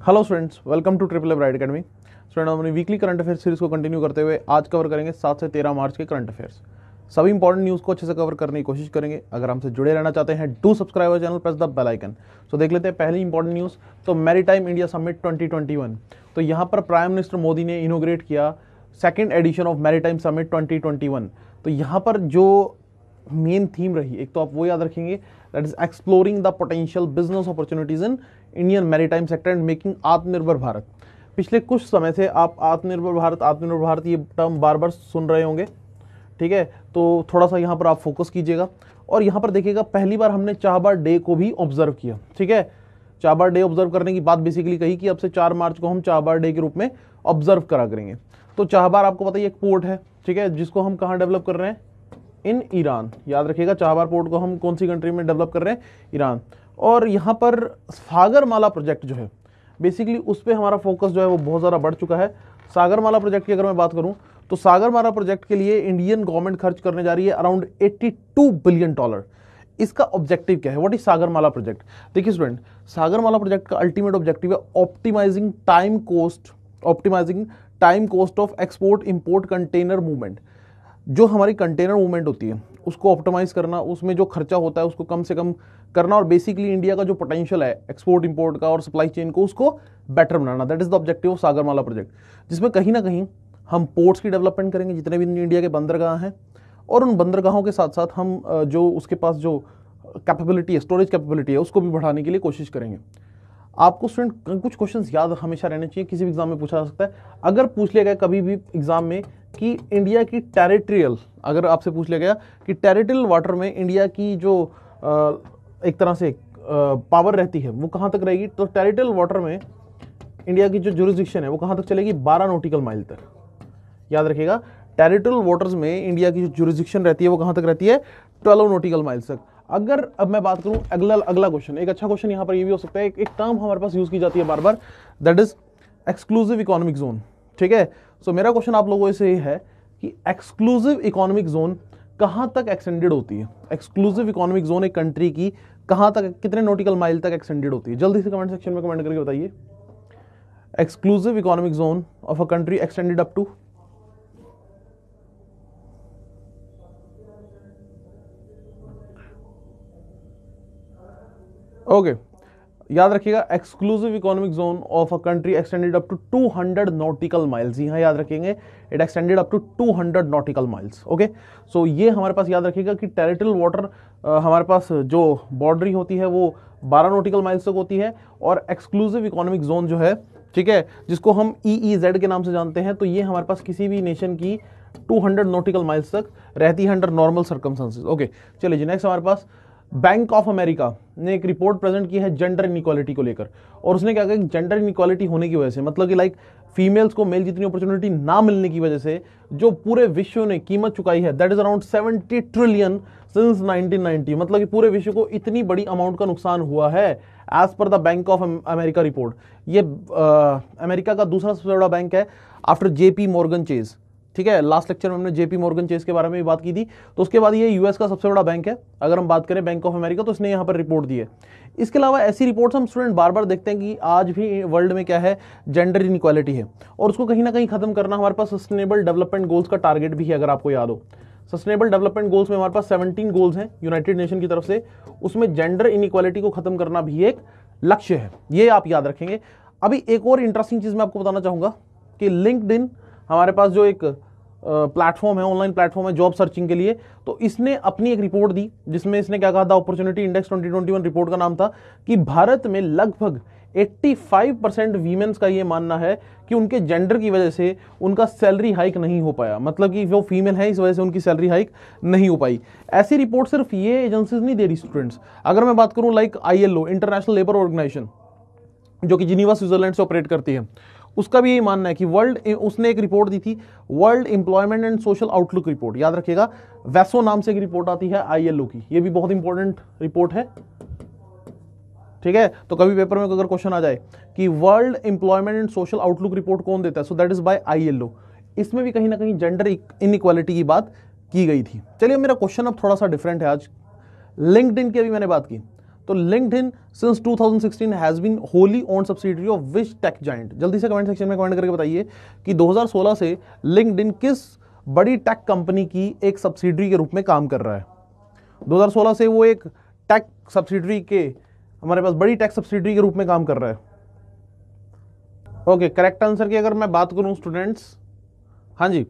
Hello students, welcome to triple F right academy. Student, हम अपनी weekly current affairs series को continue करते हुए आज कवर करेंगे 7 से 13 मार्च के करंट अफेयर्स। सभी इंपॉर्टेंट न्यूज़ को अच्छे से कवर करने की कोशिश करेंगे। अगर हमसे जुड़े रहना चाहते हैं, do subscribe our channel, press the bell icon. तो देख लेते हैं पहली इंपॉर्टेंट न्यूज़। तो मैरीटाइम इंडिया समिट 2021, तो यहाँ पर प्राइम मिनिस्टर मोदी ने इनोग्रेट किया second edition of maritime summit 2021। तो यहाँ पर जो मेन थीम रही, एक तो आप वो याद रखेंगे, that is exploring the potential business opportunities in Indian maritime sector and making आत्मनिर्भर भारत। पिछले कुछ समय से आप आत्मनिर्भर भारत ये टर्म बार बार सुन रहे होंगे, ठीक है। तो थोड़ा सा यहाँ पर आप फोकस कीजिएगा और यहाँ पर देखिएगा, पहली बार हमने चाहबार डे को भी ऑब्जर्व किया, ठीक है। चाहबार डे ऑब्जर्व करने की बात बेसिकली कही कि अब से 4 मार्च को हम चाहबार डे के रूप में ऑब्जर्व करा करेंगे। तो चाहबार आपको पता है एक पोर्ट है, ठीक है, जिसको हम कहाँ डेवलप कर रहे हैं, इन ईरान। याद रखिएगा, चाहबार पोर्ट को हम कौन सी कंट्री में डेवलप कर रहे हैं, ईरान। और यहाँ पर सागरमाला प्रोजेक्ट जो है, बेसिकली उस पर हमारा फोकस जो है वो बहुत ज़्यादा बढ़ चुका है। सागरमाला प्रोजेक्ट की अगर मैं बात करूँ तो सागरमाला प्रोजेक्ट के लिए इंडियन गवर्नमेंट खर्च करने जा रही है अराउंड $82 बिलियन। इसका ऑब्जेक्टिव क्या है, व्हाट इज सागरमाला प्रोजेक्ट? देखिए स्टूडेंट, सागरमाला प्रोजेक्ट का अल्टीमेट ऑब्जेक्टिव है optimising time cost of export import container movement. जो हमारी कंटेनर मूवमेंट होती है उसको ऑप्टिमाइज करना, उसमें जो खर्चा होता है उसको कम से कम करना, और बेसिकली इंडिया का जो पोटेंशियल है एक्सपोर्ट इंपोर्ट का और सप्लाई चेन को, उसको better banana. That is the objective of Sagarmala project, जिसमें कहीं ना कहीं हम पोर्ट्स की डेवलपमेंट करेंगे, जितने भी इंडिया के बंदरगाह हैं, और उन बंदरगाहों के साथ साथ हम जो उसके पास जो कैपेबिलिटी है, स्टोरेज कैपेबिलिटी है, उसको भी बढ़ाने के लिए कोशिश करेंगे। आपको स्टूडेंट कुछ क्वेश्चंस याद हमेशा रहने चाहिए, किसी भी एग्जाम में पूछा जा सकता है। अगर पूछ लिया गया कभी भी एग्जाम में कि इंडिया की टेरिटोरियल, अगर आपसे पूछ लिया गया कि टेरिटोरियल वाटर में इंडिया की जो एक तरह से पावर रहती है वो कहाँ तक रहेगी, तो टेरिटोरियल वाटर में इंडिया की जो जुरिस्डिक्शन है वो कहाँ तक चलेगी, 12 नॉटिकल माइल तक। याद रखिएगा, टेरिटोरियल वाटर्स में इंडिया की जो जुरिस्डिक्शन रहती है वो कहाँ तक रहती है, 12 नॉटिकल माइल्स तक। अगर अब मैं बात करूं अगला क्वेश्चन, एक अच्छा क्वेश्चन यहां पर ये भी हो सकता है, एक टर्म हमारे पास यूज की जाती है बार बार, that is exclusive economic zone, ठीक है। सो मेरा क्वेश्चन आप लोगों से ये है कि एक्सक्लूसिव इकोनॉमिक जोन कहां तक एक्सटेंडेड होती है। एक्सक्लूसिव इकोनॉमिक जोन एक कंट्री की कहां तक, कितने नॉटिकल माइल तक एक्सटेंडेड होती है, जल्दी से कमेंट सेक्शन में कमेंट करके बताइए। Exclusive economic zone of a country extended up to, okay याद रखिएगा, exclusive economic zone of a country extended up to 200 nautical miles. यहाँ याद रखेंगे, it extended up to 200 nautical miles. Okay, so ये हमारे पास याद रखिएगा कि टेरिटोरियल वाटर हमारे पास जो बाउंड्री होती है वो 12 नॉटिकल माइल्स तक होती है, और एक्सक्लूसिव इकोनॉमिक जोन जो है, ठीक है, जिसको हम EEZ के नाम से जानते हैं, तो ये हमारे पास किसी भी नेशन की 200 नॉटिकल माइल्स तक रहती है अंडर नॉर्मल सर्कमस्टेंसेस। ओके, चलिए जी, नेक्स्ट हमारे पास बैंक ऑफ अमेरिका ने एक रिपोर्ट प्रेजेंट की है जेंडर इनइक्वालिटी को लेकर, और उसने क्या कहा कि जेंडर इनइक्वालिटी होने की वजह से, मतलब कि लाइक फीमेल्स को मेल जितनी अपॉर्चुनिटी ना मिलने की वजह से जो पूरे विश्व ने कीमत चुकाई है, that is around 70 trillion since 1990। मतलब कि पूरे विश्व को इतनी बड़ी अमाउंट का नुकसान हुआ है as per the Bank of America report. ये अमेरिका का दूसरा सबसे बड़ा बैंक है आफ्टर JP मॉर्गन चेज, ठीक है। लास्ट लेक्चर में हमने JP मॉर्गन चेस के बारे में भी बात की थी। तो उसके बाद ये US का सबसे बड़ा बैंक है। अगर हम बात करें बैंक ऑफ अमेरिका, तो इसने यहाँ पर रिपोर्ट दी है। इसके अलावा ऐसी रिपोर्ट्स हम स्टूडेंट बार बार देखते हैं कि आज भी वर्ल्ड में क्या है, जेंडर इनइक्वालिटी है, और उसको कहीं ना कहीं खत्म करना हमारे पास सस्टेनेबल डेवलपमेंट गोल्स का टारगेट भी है। अगर आपको याद हो, सस्टेनेबल डेवलपमेंट गोल्स में हमारे पास 17 गोल्स हैं यूनाइटेड नेशन की तरफ से, उसमें जेंडर इनइक्वालिटी को खत्म करना भी एक लक्ष्य है, ये आप याद रखेंगे। अभी एक और इंटरेस्टिंग चीज मैं आपको बताना चाहूंगा कि लिंक्डइन हमारे पास जो एक प्लेटफॉर्म है, ऑनलाइन प्लेटफॉर्म है जॉब सर्चिंग के लिए, तो इसने अपनी एक रिपोर्ट दी जिसमें इसने क्या कहा था, अपॉर्चुनिटी इंडेक्स 2021 रिपोर्ट का नाम था कि भारत में लगभग 85% वीमेंस का ये मानना है कि उनके जेंडर की वजह से उनका सैलरी हाइक नहीं हो पाया, मतलब कि वो फीमेल है इस वजह से उनकी सैलरी हाइक नहीं हो पाई। ऐसी रिपोर्ट सिर्फ ये एजेंसीज नहीं दे रही स्टूडेंट्स। अगर मैं बात करूं like ILO, International Labour Organisation, जो कि जिनीवा स्विट्जरलैंड से ऑपरेट करती है, उसका भी यही मानना है कि उसने एक रिपोर्ट दी थी, world employment and social outlook report. याद रखिएगा, वैसो नाम से एक रिपोर्ट आती है ILO की, ये भी बहुत इंपॉर्टेंट रिपोर्ट है, ठीक है। तो कभी पेपर में अगर क्वेश्चन आ जाए कि world employment and social outlook report कौन देता है, so that is by ILO। इसमें भी कहीं ना कहीं जेंडर इनइक्वालिटी की बात की गई थी। चलिए, मेरा क्वेश्चन अब थोड़ा सा डिफरेंट है आज। लिंक्डइन की अभी मैंने बात की, तो LinkedIn since 2016 has been wholly owned subsidiary of which tech giant? जल्दी से कमेंट सेक्शन में कमेंट करके बताइए कि 2016 से लिंक्डइन किस बड़ी टेक कंपनी की एक सब्सिडियरी के रूप में काम कर रहा है। 2016 से वो एक टेक सब्सिडियरी के हमारे पास बड़ी टेक सब्सिडियरी के रूप में काम कर रहा है। ओके, करेक्ट आंसर की अगर मैं बात करूं स्टूडेंट्स, हाँ जी,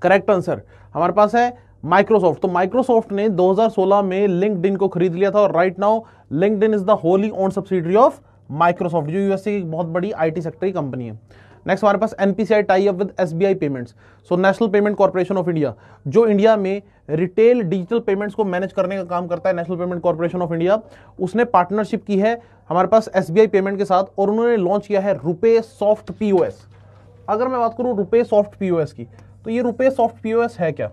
करेक्ट आंसर हमारे पास है माइक्रोसॉफ्ट। तो माइक्रोसॉफ्ट ने 2016 में लिंक्डइन को खरीद लिया था और right now LinkedIn is the wholly owned subsidiary of Microsoft, जो यूएसए की बहुत बड़ी आईटी सेक्टर की कंपनी है। नेक्स्ट हमारे पास NPCI tie up with SBI payments. So National Payment Corporation of India, जो इंडिया में रिटेल डिजिटल पेमेंट्स को मैनेज करने का काम करता है, National Payment Corporation of India, उसने पार्टनरशिप की है हमारे पास एसबीआई पेमेंट के साथ और उन्होंने लॉन्च किया है रुपे सॉफ्ट पीओएस। अगर मैं बात करूं रुपे सॉफ्ट पीओएस की, तो ये रुपे सॉफ्ट पीओएस है क्या?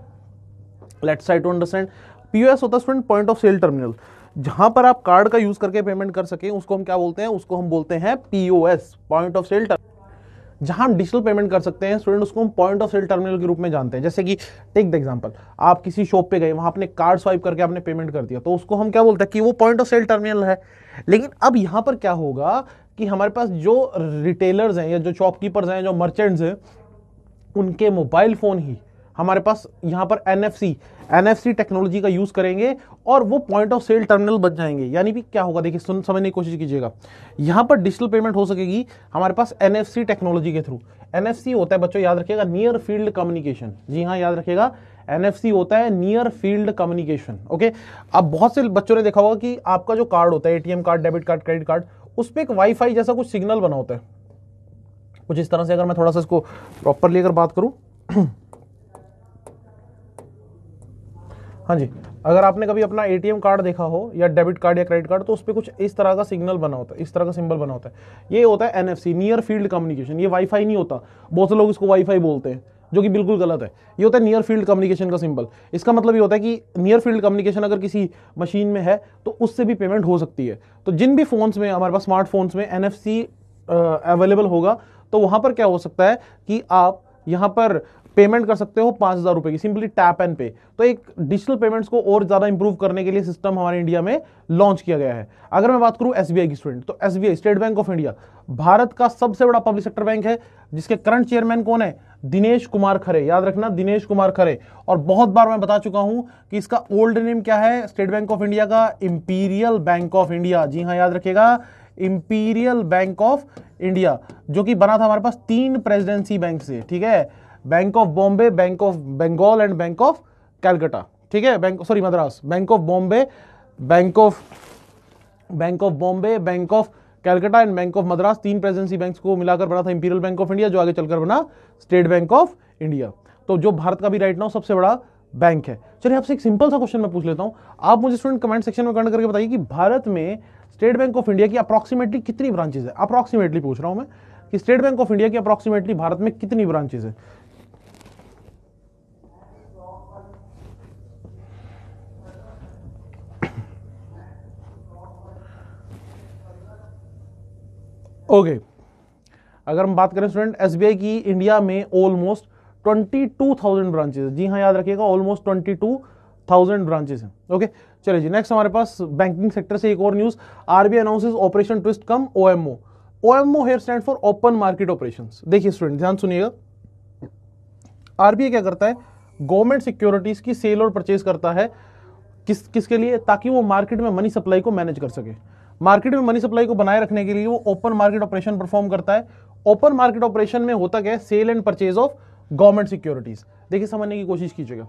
Let's try to understand. POS होता है student point of sale terminal, जहां पर आप कार्ड का यूज करके पेमेंट कर सके उसको हम क्या बोलते हैं? उसको हम बोलते हैं POS, point of sale terminal. जहां हम डिजिटल पेमेंट कर सकते हैं स्टूडेंट, उसको हम पॉइंट ऑफ सेल टर्मिनल के रूप में जानते हैं। जैसे कि टेक द एग्जांपल, आप किसी शॉप पे गए, वहां आपने कार्ड स्वाइप करके आपने पेमेंट कर दिया, तो उसको हम क्या बोलते हैं कि वो पॉइंट ऑफ सेल टर्मिनल है। लेकिन अब यहां पर क्या होगा कि हमारे पास जो रिटेलर्स हैं या जो शॉपकीपर्स हैं, जो मर्चेंट्स हैं, उनके मोबाइल फोन ही हमारे पास यहां पर एनएफसी टेक्नोलॉजी का यूज करेंगे और वो पॉइंट ऑफ सेल टर्मिनल बन जाएंगे। यानी भी क्या होगा, देखिए समझने की कोशिश कीजिएगा। यहां पर डिजिटल पेमेंट हो सकेगी हमारे पास एनएफसी टेक्नोलॉजी के थ्रू। एनएफसी होता है बच्चों, याद रखिएगा, नियर फील्ड कम्युनिकेशन। जी हाँ, याद रखिएगा, एनएफसी होता है नियर फील्ड कम्युनिकेशन। ओके, अब बहुत से बच्चों ने देखा होगा कि आपका जो कार्ड होता है, ATM card, debit card, credit card, उस पर एक वाईफाई जैसा कुछ सिग्नल बना होता है कुछ इस तरह से। अगर मैं थोड़ा सा इसको प्रॉपरली अगर बात करूं हाँ जी, अगर आपने कभी अपना एटीएम कार्ड देखा हो या डेबिट कार्ड या क्रेडिट कार्ड, तो उस पर कुछ इस तरह का सिग्नल बना होता है, इस तरह का सिंबल बना होता है। ये होता है एनएफसी, नियर फील्ड कम्युनिकेशन। ये वाईफाई नहीं होता, बहुत से लोग इसको वाईफाई बोलते हैं, जो कि बिल्कुल गलत है। ये होता है नियर फील्ड कम्युनिकेशन का सिंबल। इसका मतलब ये होता है कि नियर फील्ड कम्युनिकेशन अगर किसी मशीन में है तो उससे भी पेमेंट हो सकती है। तो जिन भी फोन्स में हमारे पास स्मार्टफोन्स में एनएफसी अवेलेबल होगा, तो वहां पर क्या हो सकता है कि आप यहां पर पेमेंट कर सकते हो 5,000 रुपए की, सिंपली टैप एंड पे। तो एक डिजिटल पेमेंट्स को और ज्यादा इंप्रूव करने के लिए सिस्टम हमारे इंडिया में लॉन्च किया गया है। अगर मैं बात करूं एसबीआई की स्टूडेंट, तो SBI state Bank of India Bharat का सबसे बड़ा पब्लिक सेक्टर बैंक है, जिसके करंट चेयरमैन कौन है? दिनेश कुमार खरे। याद रखना, दिनेश कुमार खरे। और बहुत बार मैं बता चुका हूं कि इसका ओल्ड नेम क्या है स्टेट बैंक ऑफ इंडिया का? Imperial Bank of India. जी हाँ, याद रखिएगा, इंपीरियल बैंक ऑफ इंडिया, जो कि बना था हमारे पास 3 प्रेसिडेंसी बैंक से। ठीक है, Bank of Bombay, Bank of Bengal and Bank of Calcutta. ठीक है, Madras. Bank of Bombay, Bank of Bombay, Bank of Calcutta and Bank of Madras, 3 presidency banks को मिलाकर बना था इंपीरियल बैंक ऑफ इंडिया, जो आगे चलकर बना स्टेट बैंक ऑफ इंडिया। तो जो भारत का भी राइट नाउ सबसे बड़ा बैंक है। चलिए आपसे एक सिंपल सा क्वेश्चन मैं पूछ लेता हूं, आप मुझे स्टूडेंट कमेंट सेक्शन में कमेंट करके बताइए कि भारत में स्टेट बैंक ऑफ इंडिया की अप्रॉक्सीमेटली कितनी ब्रांचेस है? अप्रॉक्सीमेटली पूछ रहा हूं मैं कि स्टेट बैंक ऑफ इंडिया की अप्रॉक्सीमेटली भारत में कितनी ब्रांचेस है? ओके, अगर हम बात करें स्टूडेंट एसबीआई की इंडिया में ऑलमोस्ट 22,000 ब्रांचेस। जी हाँ, याद रखिएगा, ऑलमोस्ट 22,000 ब्रांचेस हैं। ओके, चलिए जी, नेक्स्ट हमारे पास बैंकिंग सेक्टर से एक और news. RBI announces operation twist come OMO. OMO here stand for open market operations. देखिए स्टूडेंट, ध्यान सुनिएगा, आरबीआई क्या करता है? गवर्नमेंट सिक्योरिटीज की सेल और परचेज करता है। किसके लिए? ताकि वो मार्केट में मनी सप्लाई को मैनेज कर सके। मार्केट में मनी सप्लाई को बनाए रखने के लिए वो ओपन मार्केट ऑपरेशन परफॉर्म करता है। ओपन मार्केट ऑपरेशन में होता क्या है? Sale and purchase of government securities. देखिए समझने की कोशिश कीजिएगा,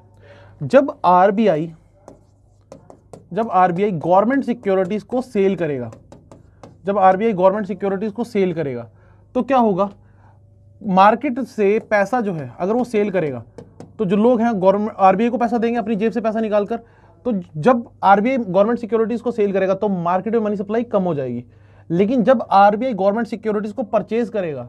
जब आरबीआई गवर्नमेंट सिक्योरिटीज को सेल करेगा, तो क्या होगा? मार्केट से पैसा जो है अगर वो सेल करेगा, तो जो लोग हैं गवर्नमेंट आरबीआई को पैसा देंगे अपनी जेब से पैसा निकालकर। तो जब आरबीआई गवर्नमेंट सिक्योरिटीज को सेल करेगा तो मार्केट में मनी सप्लाई कम हो जाएगी। लेकिन जब आरबीआई गवर्नमेंट सिक्योरिटीज को परचेज करेगा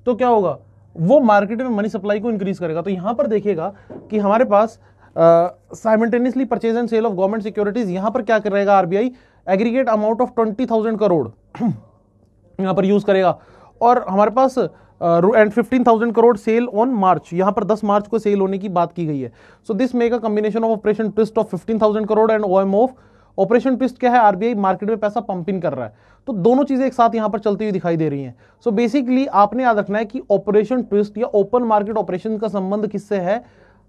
तो क्या होगा? वो मार्केट में मनी सप्लाई को इंक्रीज करेगा। तो यहां पर देखिएगा कि हमारे पास simultaneously purchase and sale of government securities, यहां पर क्या करेगा RBI? Aggregate amount of 20,000 crore यहां पर यूज करेगा। और हमारे पास and 15,000 crore sale on March, यहां पर 10 मार्च को सेल होने की बात की गई है। So this make a combination of operation twist of 15,000 crore and OM of operation twist क्या है, आरबीआई मार्केट में पैसा पंप इन कर रहा है। तो दोनों चीजें एक साथ यहां पर चलती हुई दिखाई दे रही हैं। सो बेसिकली आपने याद रखना है कि ऑपरेशन ट्विस्ट या ओपन मार्केट ऑपरेशन का संबंध किससे है,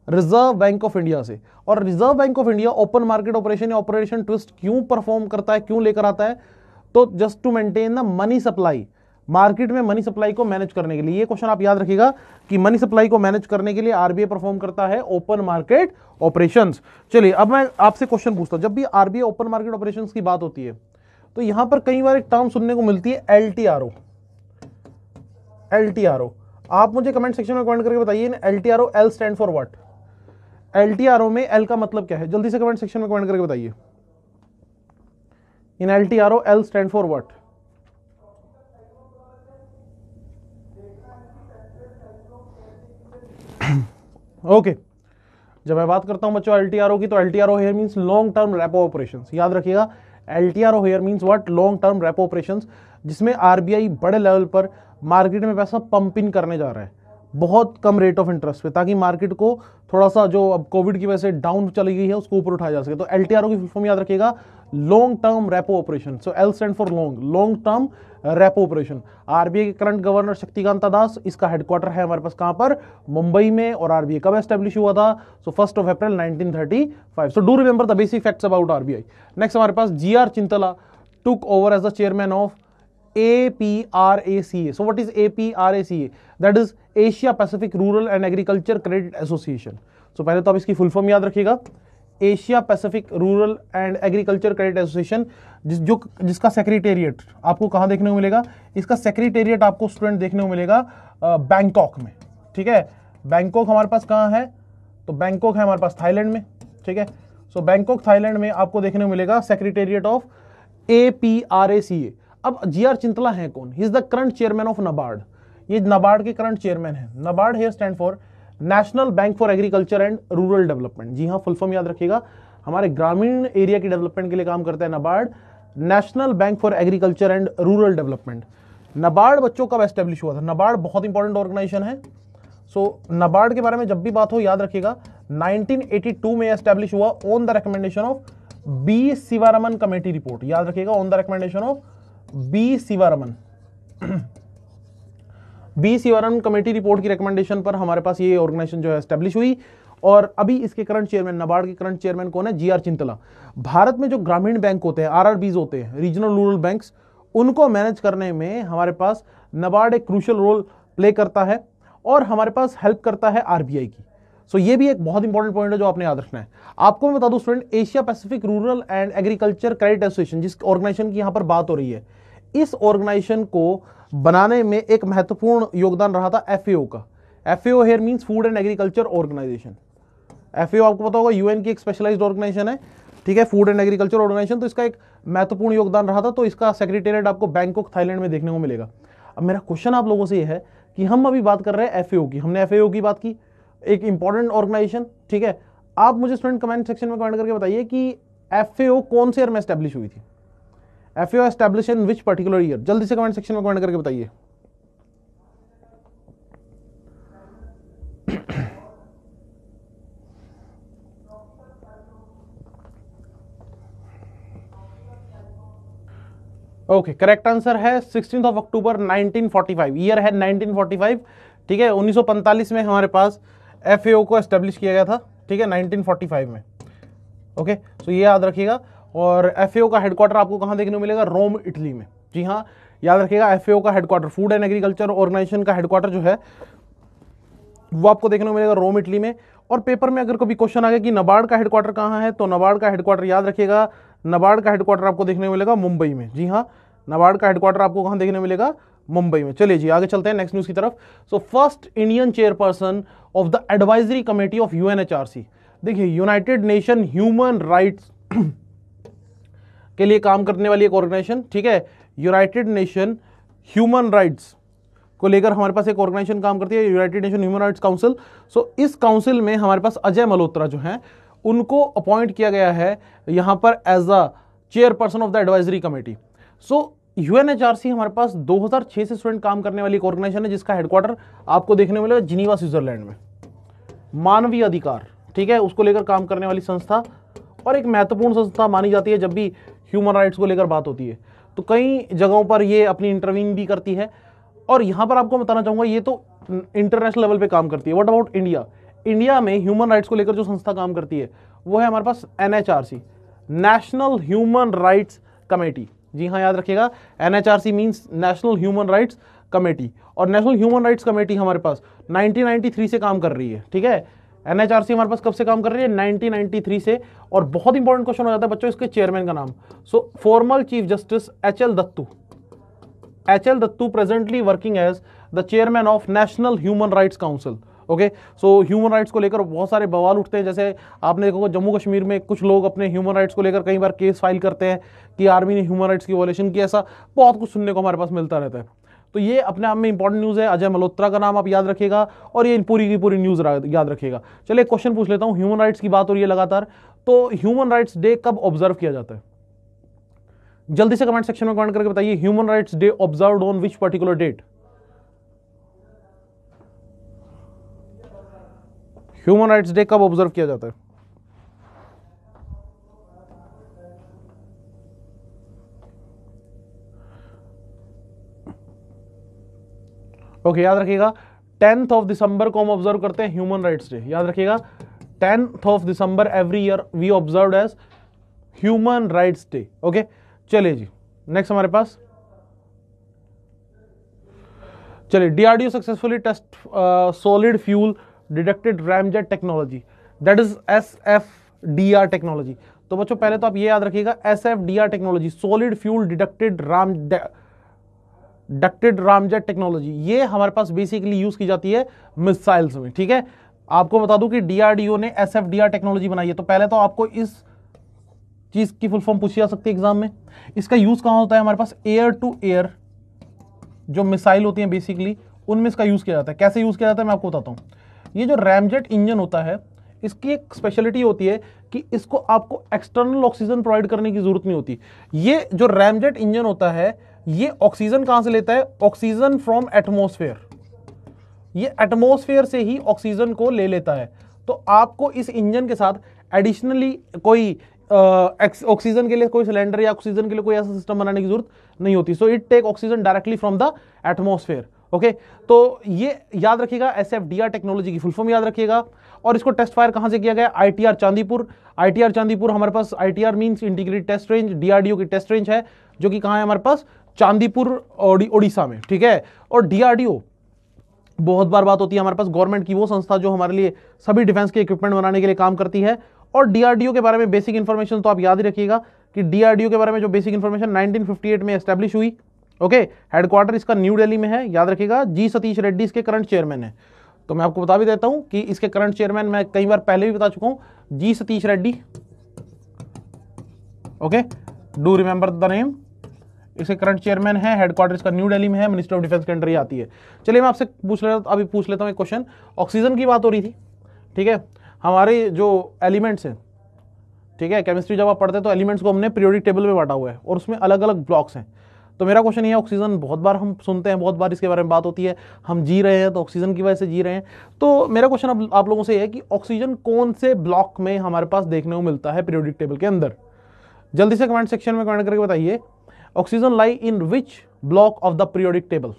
रिजर्व बैंक ऑफ इंडिया से। और Reserve Bank of India open market operation या ऑपरेशन ट्विस्ट क्यों परफॉर्म करता है, क्यों लेकर आता है, तो just to maintain the money supply, market में मनी सप्लाई को मैनेज करने के लिए। ये क्वेश्चन आप याद रखिएगा कि मनी सप्लाई को मैनेज करने के लिए आरबीआई परफॉर्म करता है ओपन मार्केट ऑपरेशंस। चलिए अब मैं आपसे क्वेश्चन पूछता हूं, जब भी आरबीआई ओपन मार्केट ऑपरेशंस की बात होती है तो यहां पर कई बार एक टर्म सुनने को मिलती है एलटीआरओ। एलटीआरओ आप मुझे कमेंट सेक्शन में कमेंट करके बताइए, एलटीआरओ एल स्टैंड फॉर व्हाट, एलटीआरओ में एल का मतलब क्या है, जल्दी से कमेंट सेक्शन में कमेंट करके बताइए। In LTRO L stand for what? Okay जब मैं बात करता हूं बच्चों एलटीआरओ की, तो LTRO here means long term repo operations. याद रखिएगा LTRO here means what, long term repo operations, जिसमें आरबीआई बड़े लेवल पर मार्केट में पैसा पंप इन करने जा रहा है बहुत कम रेट ऑफ इंटरेस्ट पे, ताकि मार्केट को थोड़ा सा जो अब कोविड की वजह से डाउन चली गई है उसको ऊपर उठाया जा सके। तो एलटीआरओ की फुल फॉर्म याद रखिएगा, long term repo operation. So L stand for long term repo operation. RBI के करंट गवर्नर शक्तिकांता दास, इसका हेडक्वार्टर है हमारे पास कहां पर, मुंबई में। और आरबीआई कब एस्टेब्लिश हुआ था, so 1 April 1935। So do remember the basic facts about RBI. Next हमारे पास GR Chintala took over as the chairman of APRACA. So what is APRACA? That is Asia Pacific Rural and Agriculture Credit Association. So पहले तो आप इसकी full form याद रखिएगा, Asia Pacific rural and agriculture credit association, जिसका secretariat आपको कहां देखने को मिलेगा, इसका सेक्रेटेरिएट आपको स्टूडेंट देखने को मिलेगा बैंकॉक में। ठीक है, बैंकॉक हमारे पास कहां है, तो बैंकॉक है हमारे पास थाईलैंड में। ठीक है, सो बैंकॉक थाईलैंड में आपको देखने को मिलेगा सेक्रेटेरिएट ऑफ APRACA। अब जीआर चिंतला है कौन, he is the current chairman of NABARD. ये नाबार्ड के करंट चेयरमैन है। NABARD here stand for National Bank for Agriculture and Rural Development. जी हाँ, फुल फॉर्म याद रखिएगा, हमारे ग्रामीण एरिया की डेवलपमेंट के लिए काम करता है NABARD, national Bank for Agriculture and Rural development. NABARD बच्चों कब एस्टेब्लिश हुआ था, नाबार्ड बहुत इंपॉर्टेंट ऑर्गेनाइजेशन है। सो नाबार्ड के बारे में जब भी बात हो याद रखिएगा 1982 में एस्टेब्लिश हुआ on the recommendation of B Sivaraman committee report. याद रखिएगा on the recommendation of B Sivaraman B Sivaraman committee report की रिकमेंडेशन पर हमारे पास ये ऑर्गेनाइजेशन जो है एस्टेब्लिश हुई। और अभी इसके करंट चेयरमैन, नाबार्ड के करंट चेयरमैन कौन है, जीआर चिंतला। भारत में जो ग्रामीण बैंक होते हैं, आरआरबीज होते हैं, रीजनल रूरल बैंक्स, उनको मैनेज करने में हमारे पास नाबार्ड एक क्रूशियल रोल प्ले करता है और हमारे पास हेल्प करता है आरबीआई की। सो ये भी एक बहुत इंपॉर्टेंट पॉइंट है जो आपने याद रखना है। आपको मैं बता दूं student, Asia Pacific rural and agriculture credit association, जिस ऑर्गेनाइजेशन की यहां पर बात हो रही है, इस ऑर्गेनाइजेशन को बनाने में एक महत्वपूर्ण योगदान रहा था एफएओ का। FAO here means Food and Agriculture Organisation. FAO आपको पता होगा यूएन की एक स्पेशलाइज्ड ऑर्गेनाइजेशन है। ठीक है, फूड एंड एग्रीकल्चर ऑर्गेनाइजेशन, तो इसका एक महत्वपूर्ण योगदान रहा था। तो इसका सेक्रेटेरिएट आपको बैंकॉक थाईलैंड में देखने को मिलेगा। अब मेरा क्वेश्चन आप लोगों से यह है कि हम अभी बात कर रहे हैं एफएओ की, हमने एफएओ की बात की, एक इंपॉर्टेंट ऑर्गेनाइजेशन। ठीक है, आप मुझे स्टूडेंट कमेंट सेक्शन में कमेंट करके बताइए कि एफएओ कौन से ईयर में एस्टेब्लिश हुई थी, FAO establish in which particular year. जल्दी से कमेंट सेक्शन में कमेंट करके बताइए। ओके, करेक्ट आंसर है 16 अक्टूबर 1945। ईयर है 1945। ठीक है, 1945 में हमारे पास एफएओ को एस्टेब्लिश किया गया था। ठीक है, 1945 में। ओके, तो ये याद रखिएगा। और एफएओ का हेडक्वार्टर आपको कहां देखने को मिलेगा, रोम इटली में। जी हाँ, याद रखिएगा एफएओ का headquarter, Food and Agriculture Organisation का हेडक्वार्टर जो है वो आपको देखने को मिलेगा रोम इटली में। और पेपर में अगर कभी क्वेश्चन आ गया कि नाबार्ड का हेडक्वार्टर कहां है, तो नाबार्ड का हेडक्वार्टर याद रखिएगा, नाबार्ड का हेडक्वार्टर आपको देखने को मिलेगा मुंबई में। जी हाँ, नाबार्ड का हेडक्वार्टर आपको कहां देखने को मिलेगा, मुंबई में। चलिए जी आगे चलते हैं नेक्स्ट न्यूज की तरफ। So first Indian chairperson of the advisory committee of UNHRC. देखिए, यूनाइटेड नेशन ह्यूमन राइट्स के लिए काम करने वाली एक ऑर्गेनाइजेशन। ठीक है, यूनाइटेड नेशन ह्यूमन राइट्स को लेकर हमारे पास एक ऑर्गेनाइजेशन काम करती है, United Nation Human Rights Council. So इस काउंसिल में हमारे पास अजय मल्होत्रा जो हैं उनको अपॉइंट किया गया है यहां पर as a chairperson of the advisory committee. So UNHRC हमारे पास 2006 से स्टूडेंट काम करने वाली एक ऑर्गेनाइजेशन है, जिसका हेडक्वार्टर आपको देखने को मिलेगा जिनीवा, स्विट्जरलैंड में। मानवीय अधिकार, ठीक है, उसको लेकर काम करने वाली संस्था, और एक महत्वपूर्ण संस्था मानी जाती है जब भी ह्यूमन राइट्स को लेकर बात होती है। तो कई जगहों पर ये अपनी इंटरवीन भी करती है। और यहां पर आपको बताना चाहूंगा ये तो इंटरनेशनल लेवल पे काम करती है। What about India? इंडिया में ह्यूमन राइट्स को लेकर जो संस्था काम करती है वो है हमारे पास NHRC, National Human Rights Committee. जी हाँ, याद रखिएगा, NHRC means National Human Rights Committee. और नेशनल ह्यूमन राइट्स कमेटी हमारे पास 1993 से काम कर रही है। ठीक है, NHRC हमारे पास कब से काम कर रही है? 1993 से। और बहुत इंपॉर्टेंट क्वेश्चन हो जाता है बच्चों इसके चेयरमैन का नाम। So former chief justice HL Dattu. HL Dattu presently working as the chairman of National Human Rights Council. Okay, so human rights को लेकर बहुत सारे बवाल उठते हैं। जैसे आपने देखा जम्मू कश्मीर में कुछ लोग अपने ह्यूमन राइट्स को लेकर कई बार केस फाइल करते हैं कि आर्मी ने ह्यूमन राइट्स की वॉयलेशन की। ऐसा बहुत कुछ सुनने को हमारे पास मिलता रहता है। तो ये अपने आप में इंपॉर्टेंट न्यूज़ है। अजय मल्होत्रा का नाम आप याद रखिएगा और ये पूरी की पूरी न्यूज़ याद रखिएगा। चलिए क्वेश्चन पूछ लेता हूँ। ह्यूमन राइट्स की बात हो रही है लगातार, तो ह्यूमन राइट्स डे कब ऑब्जर्व किया जाता है? जल्दी से कमेंट सेक्शन में कमेंट करके बताइए, Human Rights Day observed on which particular date? Human Rights Day कब ऑब्जर्व किया जाता है? ओके, याद रखिएगा 10th ऑफ दिसंबर को हम ऑब्जर्व करते हैं ह्यूमन राइट्स डे। याद रखिएगा 10th of December every year we observe as Human Rights Day. Okay, चलिए जी, नेक्स्ट हमारे पास, चलिए, DRDO successfully test solid fuel detected ramjet technology, that is SFDR technology. तो बच्चों पहले तो आप ये याद रखिएगा, SFDR technology, solid fuel ducted ramjet technology, ये हमारे पास बेसिकली यूज की जाती है मिसाइल्स में। ठीक है, आपको बता दूं कि DRDO ने SFDR टेक्नोलॉजी बनाई है। तो पहले तो आपको इस चीज की फुल फॉर्म पूछी जा सकती है एग्जाम में। इसका यूज कहां होता है? हमारे पास एयर टू एयर जो मिसाइल होती हैं बेसिकली, उनमें इसका यूज किया जाता है। कैसे यूज किया जाता है मैं आपको बताता हूं। ये जो रैमजेट इंजन होता है, इसकी एक स्पेशलिटी होती है कि इसको आपको एक्सटर्नल ऑक्सीजन प्रोवाइड करने की जरूरत नहीं होती। ये जो रैमजेट इंजन होता है, ये ऑक्सीजन कहां से लेता है? Oxygen from atmosphere. ये एटमॉस्फेयर से ही ऑक्सीजन को ले लेता है। तो आपको इस इंजन के साथ एडिशनली कोई ऑक्सीजन के लिए कोई सिलेंडर या ऑक्सीजन के लिए कोई ऐसा सिस्टम बनाने की जरूरत नहीं होती। So it take oxygen directly from the atmosphere. Okay, तो ये याद रखिएगा, SFDR टेक्नोलॉजी की फुल फॉर्म याद रखिएगा। और इसको टेस्ट फायर कहां से किया गया? ITR चांदीपुर। ITR चांदीपुर हमारे पास, ITR means integrated test range, DRDO की टेस्ट रेंज है जो कि कहां है? हमारे पास चांदीपुर ओडिशा में। ठीक है, और DRDO बहुत बार बात होती है हमारे पास गवर्नमेंट की वो संस्था जो हमारे लिए सभी डिफेंस के इक्विपमेंट बनाने के लिए काम करती है। और DRDO के बारे में बेसिक इंफॉर्मेशन तो आप याद ही रखिएगा कि DRDO के बारे में जो बेसिक इंफॉर्मेशन 1958 में एस्टेब्लिश हुई। ओके, हेडक्वार्टर इसका न्यू दिल्ली में है। याद रखिएगा, G सतीश रेड्डी इसके करंट चेयरमैन है। तो मैं आपको बता भी देता हूं कि इसके करंट चेयरमैन मैं कई बार पहले भी बता चुका हूं, G Satish Reddy. Okay, do remember the name. इसके करंट चेयरमैन है, हेडक्वार्टर इसका न्यू दिल्ली में है, मिनिस्ट्री ऑफ डिफेंस के अंडर ही आती है। चलिए मैं आपसे पूछ लेता हूं एक क्वेश्चन। ऑक्सीजन की बात हो रही थी। ठीक है, हमारे जो एलिमेंट्स हैं, ठीक है, केमिस्ट्री जब आप पढ़ते हैं तो एलिमेंट्स को हमने पीरियोडिक टेबल में बांटा हुआ है और उसमें अलग अलग ब्लॉक्स हैं। तो मेरा क्वेश्चन ये है, ऑक्सीजन बहुत बार हम सुनते हैं, बहुत बार इसके बारे में बात होती है, हम जी रहे हैं तो ऑक्सीजन की वजह से जी रहे हैं। तो मेरा क्वेश्चन अब आप लोगों से ये है कि ऑक्सीजन कौन से ब्लॉक में हमारे पास देखने को मिलता है पीरियोडिक टेबल के अंदर? जल्दी से कमेंट सेक्शन में कमेंट करके बताइए, oxygen lie in which block of the periodic table?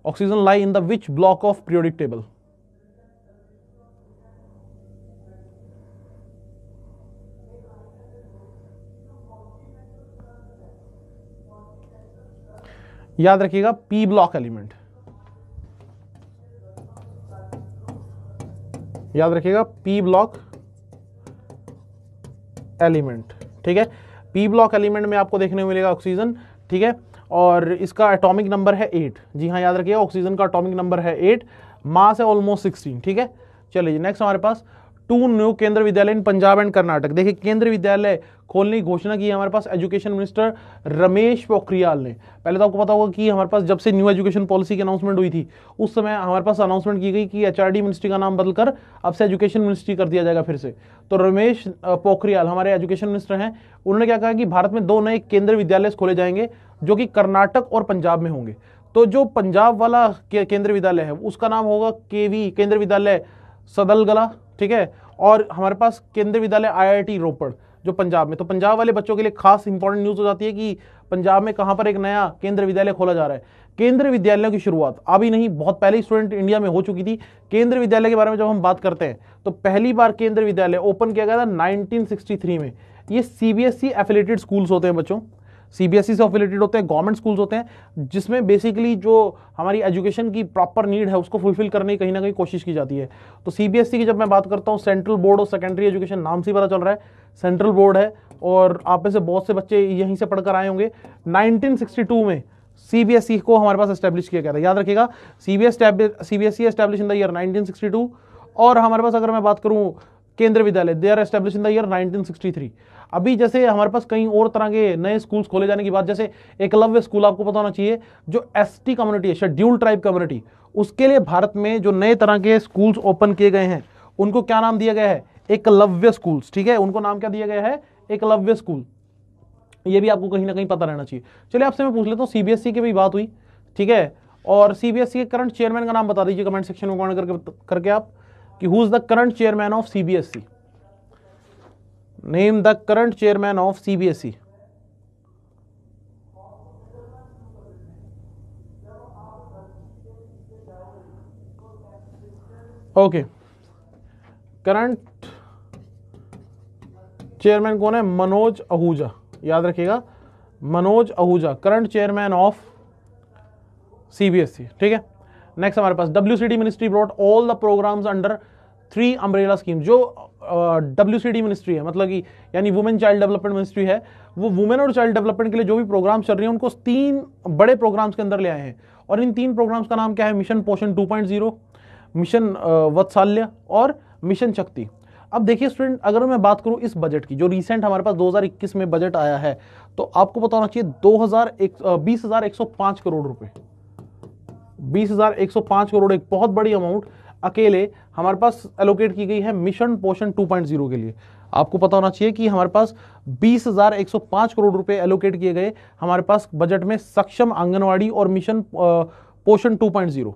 Oxygen lie in the which block of periodic table? याद रखिएगा, P ब्लॉक एलिमेंट। याद रखिएगा, P ब्लॉक एलिमेंट। ठीक है, P ब्लॉक एलिमेंट में आपको देखने को मिलेगा ऑक्सीजन। ठीक है, और इसका एटॉमिक नंबर है 8। जी हाँ, याद रखिएगा, ऑक्सीजन का एटॉमिक नंबर है 8, मास है ऑलमोस्ट 16। ठीक है, चलिए नेक्स्ट हमारे पास 2 न्यू केंद्र विद्यालय इन पंजाब एंड कर्नाटक। देखिए, केंद्र विद्यालय खोलने की घोषणा की है हमारे पास एजुकेशन मिनिस्टर रमेश पोखरियाल ने। पहले तो आपको पता होगा कि हमारे पास जब से न्यू एजुकेशन पॉलिसी की अनाउंसमेंट हुई थी, उस समय हमारे पास अनाउंसमेंट की गई कि HRD मिनिस्ट्री का नाम बदलकर अब से एजुकेशन मिनिस्ट्री कर दिया जाएगा फिर से। तो रमेश पोखरियाल हमारे एजुकेशन मिनिस्टर हैं। उन्होंने क्या कहा कि भारत में 2 नए केंद्र विद्यालय खोले जाएंगे जो कि कर्नाटक और पंजाब में होंगे। तो जो पंजाब वाला केंद्र विद्यालय है उसका नाम होगा KV केंद्र विद्यालय सदलगला। ठीक है, और हमारे पास केंद्रीय विद्यालय IIT रोपड़ जो पंजाब में, तो पंजाब वाले बच्चों के लिए खास इंपॉर्टेंट न्यूज हो जाती है कि पंजाब में कहां पर एक नया केंद्रीय विद्यालय खोला जा रहा है। केंद्रीय विद्यालयों की शुरुआत अभी नहीं, बहुत पहले स्टूडेंट इंडिया में हो चुकी थी। केंद्रीय विद्यालय के बारे में जब हम बात करते हैं तो पहली बार केंद्रीय विद्यालय ओपन किया गया था 1963 में। ये CBSE एफिलेटेड स्कूल्स होते हैं बच्चों, CBSE से एफिलेटेड होते हैं, गवर्नमेंट स्कूल्स होते हैं, जिसमें बेसिकली जो हमारी एजुकेशन की प्रॉपर नीड है उसको फुलफिल करने की कहीं ना कहीं कोशिश की जाती है। तो CBSE की जब मैं बात करता हूँ, central board of secondary education, नाम से पता चल रहा है सेंट्रल बोर्ड है, और आप में से बहुत से बच्चे यहीं से पढ़कर आए होंगे। 1962 में CBSE को हमारे पास एस्टेब्लिश किया गया था, याद रखिएगा, CBSE establish in the year 1962। और हमारे पास अगर मैं बात करूं Kendriya Vidyalaya, they are establish in the year 1963। अभी जैसे हमारे पास कई और तरह के नए स्कूल्स खोले जाने की बात, जैसे एकलव्य स्कूल, आपको पता होना चाहिए, जो ST कम्युनिटी है, शेड्यूल्ड ट्राइब कम्युनिटी, उसके लिए भारत में जो नए तरह के स्कूल्स ओपन किए गए हैं उनको क्या नाम दिया गया है? एकलव्य स्कूल्स। ठीक है, उनको नाम क्या दिया गया है? एकलव्य स्कूल। ये भी आपको कहीं ना कहीं पता रहना चाहिए। चलिए आपसे मैं पूछ लेता हूँ, CBSE की भी बात हुई, ठीक है, और CBSE के करंट चेयरमैन का नाम बता दीजिए कमेंट सेक्शन में कमेंट करके आप, कि who is the current chairman of CBSE। Name the current chairman of CBSE। Okay, current chairman कौन है? मनोज आहूजा, याद रखिएगा, Manoj Ahuja, current chairman of CBSE। ठीक है, नेक्स्ट हमारे पास WCD ministry brought all the programmes under 3 umbrella scheme. जो WCD मिनिस्ट्री है, मतलब कि यानी वुमेन चाइल्ड डेवलपमेंट मिनिस्ट्री है, वो वुमेन और चाइल्ड डेवलपमेंट के लिए जो भी प्रोग्राम चल रहे हैं उनको 3 बड़े प्रोग्राम्स के अंदर ले आए हैं। और इन 3 प्रोग्राम्स का नाम क्या है? मिशन पोषण 2.0, मिशन वत्सल्य और मिशन शक्ति। अब देखिए स्टूडेंट, अगर मैं बात करूं इस बजट की, जो रिसेंट हमारे पास 2021 में बजट आया है, तो आपको पता होना चाहिए 20,105 करोड़ रुपए, 20,105 करोड़, एक बहुत बड़ी अमाउंट अकेले हमारे पास एलोकेट की गई है मिशन पोषण 2.0 के लिए। आपको पता होना चाहिए कि हमारे पास 20,105 करोड़ रुपए एलोकेट किए गए हमारे पास बजट में सक्षम आंगनवाड़ी और मिशन पोषण 2.0,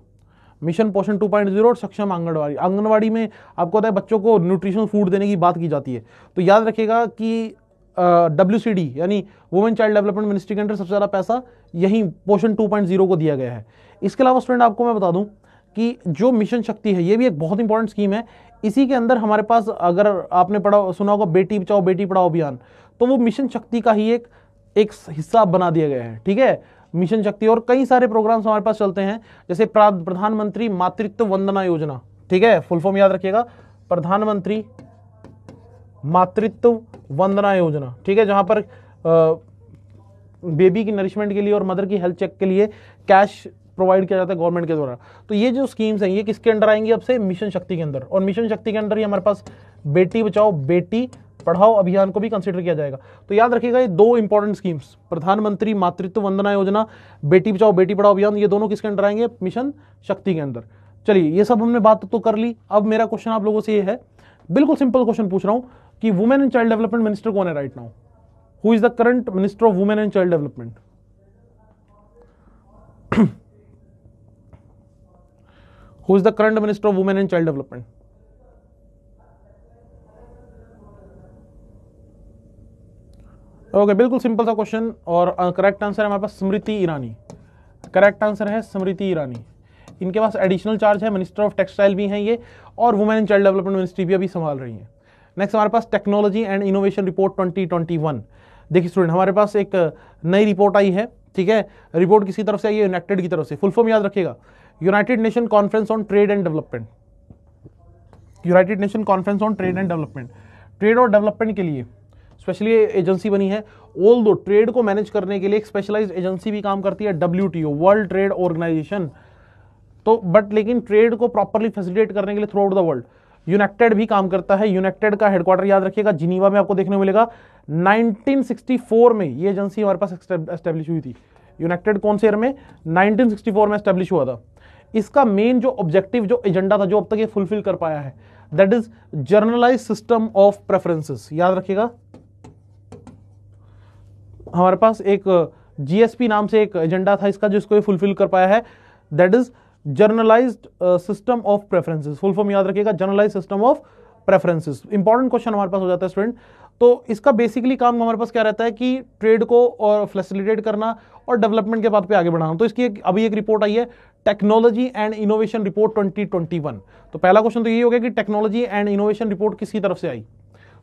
मिशन पोषण 2.0 और सक्षम आंगनवाड़ी। आंगनवाड़ी में आपको पता है बच्चों को न्यूट्रिशनल फूड देने की बात की जाती है। तो याद रखिएगा कि WCD यानी वुमेन चाइल्ड डेवलपमेंट मिनिस्ट्री के अंदर सबसे ज्यादा पैसा यही पोषण 2.0 को दिया गया है। इसके अलावा स्टूडेंट आपको मैं बता दूं कि जो मिशन शक्ति है, ये भी एक बहुत इंपॉर्टेंट स्कीम है। इसी के अंदर हमारे पास, अगर आपने पढ़ा सुना होगा बेटी बचाओ बेटी पढ़ाओ अभियान, तो वो मिशन शक्ति का ही एक हिस्सा बना दिया गया है। ठीक है, मिशन शक्ति, और कई सारे प्रोग्राम्स हमारे पास चलते हैं, जैसे प्रधानमंत्री मातृत्व वंदना योजना। ठीक है, फुल फॉर्म याद रखिएगा, प्रधानमंत्री मातृत्व वंदना योजना। ठीक है, जहां पर बेबी की नरिशमेंट के लिए और मदर की हेल्थ चेक के लिए कैश प्रोवाइड किया जाता है गवर्नमेंट के द्वारा। तो ये जो स्कीम्स हैं ये किसके अंडर आएंगी? अब से मिशन शक्ति के अंदर, और मिशन शक्ति के अंदर ही हमारे पास बेटी बचाओ बेटी पढ़ाओ अभियान को भी कंसीडर किया जाएगा। तो याद रखिएगा ये 2 इंपॉर्टेंट स्कीम्स, प्रधानमंत्री मातृत्व वंदना योजना, बेटी बचाओ बेटी पढ़ाओ अभियान, ये दोनों किसके अंदर आएंगे? मिशन शक्ति के अंदर। चलिए, ये सब हमने बात तो कर ली। अब मेरा क्वेश्चन आप लोगों से ये है, बिल्कुल सिंपल क्वेश्चन पूछ रहा हूं कि women and child development minister कौन है right now? Who is the current minister of women and child development? Who is the current Minister of Women and Child Development? Okay, बिल्कुल सिंपल सा question, और correct answer है हमारे पास Smriti Irani. Correct answer है स्मृति ईरानी। इनके पास additional charge है, minister of textile भी हैं ये, और women and child development ministry भी अभी संभाल रही हैं। नेक्स्ट हमारे पास टेक्नोलॉजी एंड इनोवेशन रिपोर्ट 2021। देखिए स्टूडेंट, हमारे पास एक नई रिपोर्ट आई है। ठीक है, रिपोर्ट किसी तरफ से आई है? यूनाइटेड की तरफ से। फुल फॉर्म याद रखिएगा, United nation conference on trade and development. United nation conference on trade and development, trade और डेवलपमेंट के लिए स्पेशली एजेंसी बनी है। ऑल दो ट्रेड को मैनेज करने के लिए एक स्पेशलाइज्ड एजेंसी भी काम करती है, WTO, वर्ल्ड ट्रेड ऑर्गेनाइजेशन। तो बट लेकिन ट्रेड को प्रॉपरली फैसिलिटेट करने के लिए through out the world United भी काम करता है। यूनाइटेड का हेडक्वार्टर याद रखिएगा जिनीवा में आपको देखने को मिलेगा। 1964 में ये एजेंसी हमारे पास एस्टेब्लिश हुई थी। यूनाइटेड कौन से ईयर में? 1964 में एस्टेब्लिश हुआ था। इसका मेन जो ऑब्जेक्टिव, जो एजेंडा था, जो अब तक ये फुलफिल कर पाया है, that is generalized system of preferences. याद रखिएगा, हमारे पास एक GSP नाम से एक एजेंडा था इसका, जिसको ये फुलफिल कर पाया है, that is generalised system of preferences. Full form याद रखिएगा, generalised system of preferences. Important question हमारे पास हो जाता है स्टूडेंट। तो इसका बेसिकली काम हमारे पास क्या रहता है कि ट्रेड को और फैसिलिटेट करना और डेवलपमेंट के बात पे आगे बढ़ाना। तो इसकी अभी एक रिपोर्ट आई है, टेक्नोलॉजी एंड इनोवेशन रिपोर्ट 2021। तो पहला क्वेश्चन तो यही हो गया कि टेक्नोलॉजी एंड इनोवेशन रिपोर्ट किसकी तरफ से आई।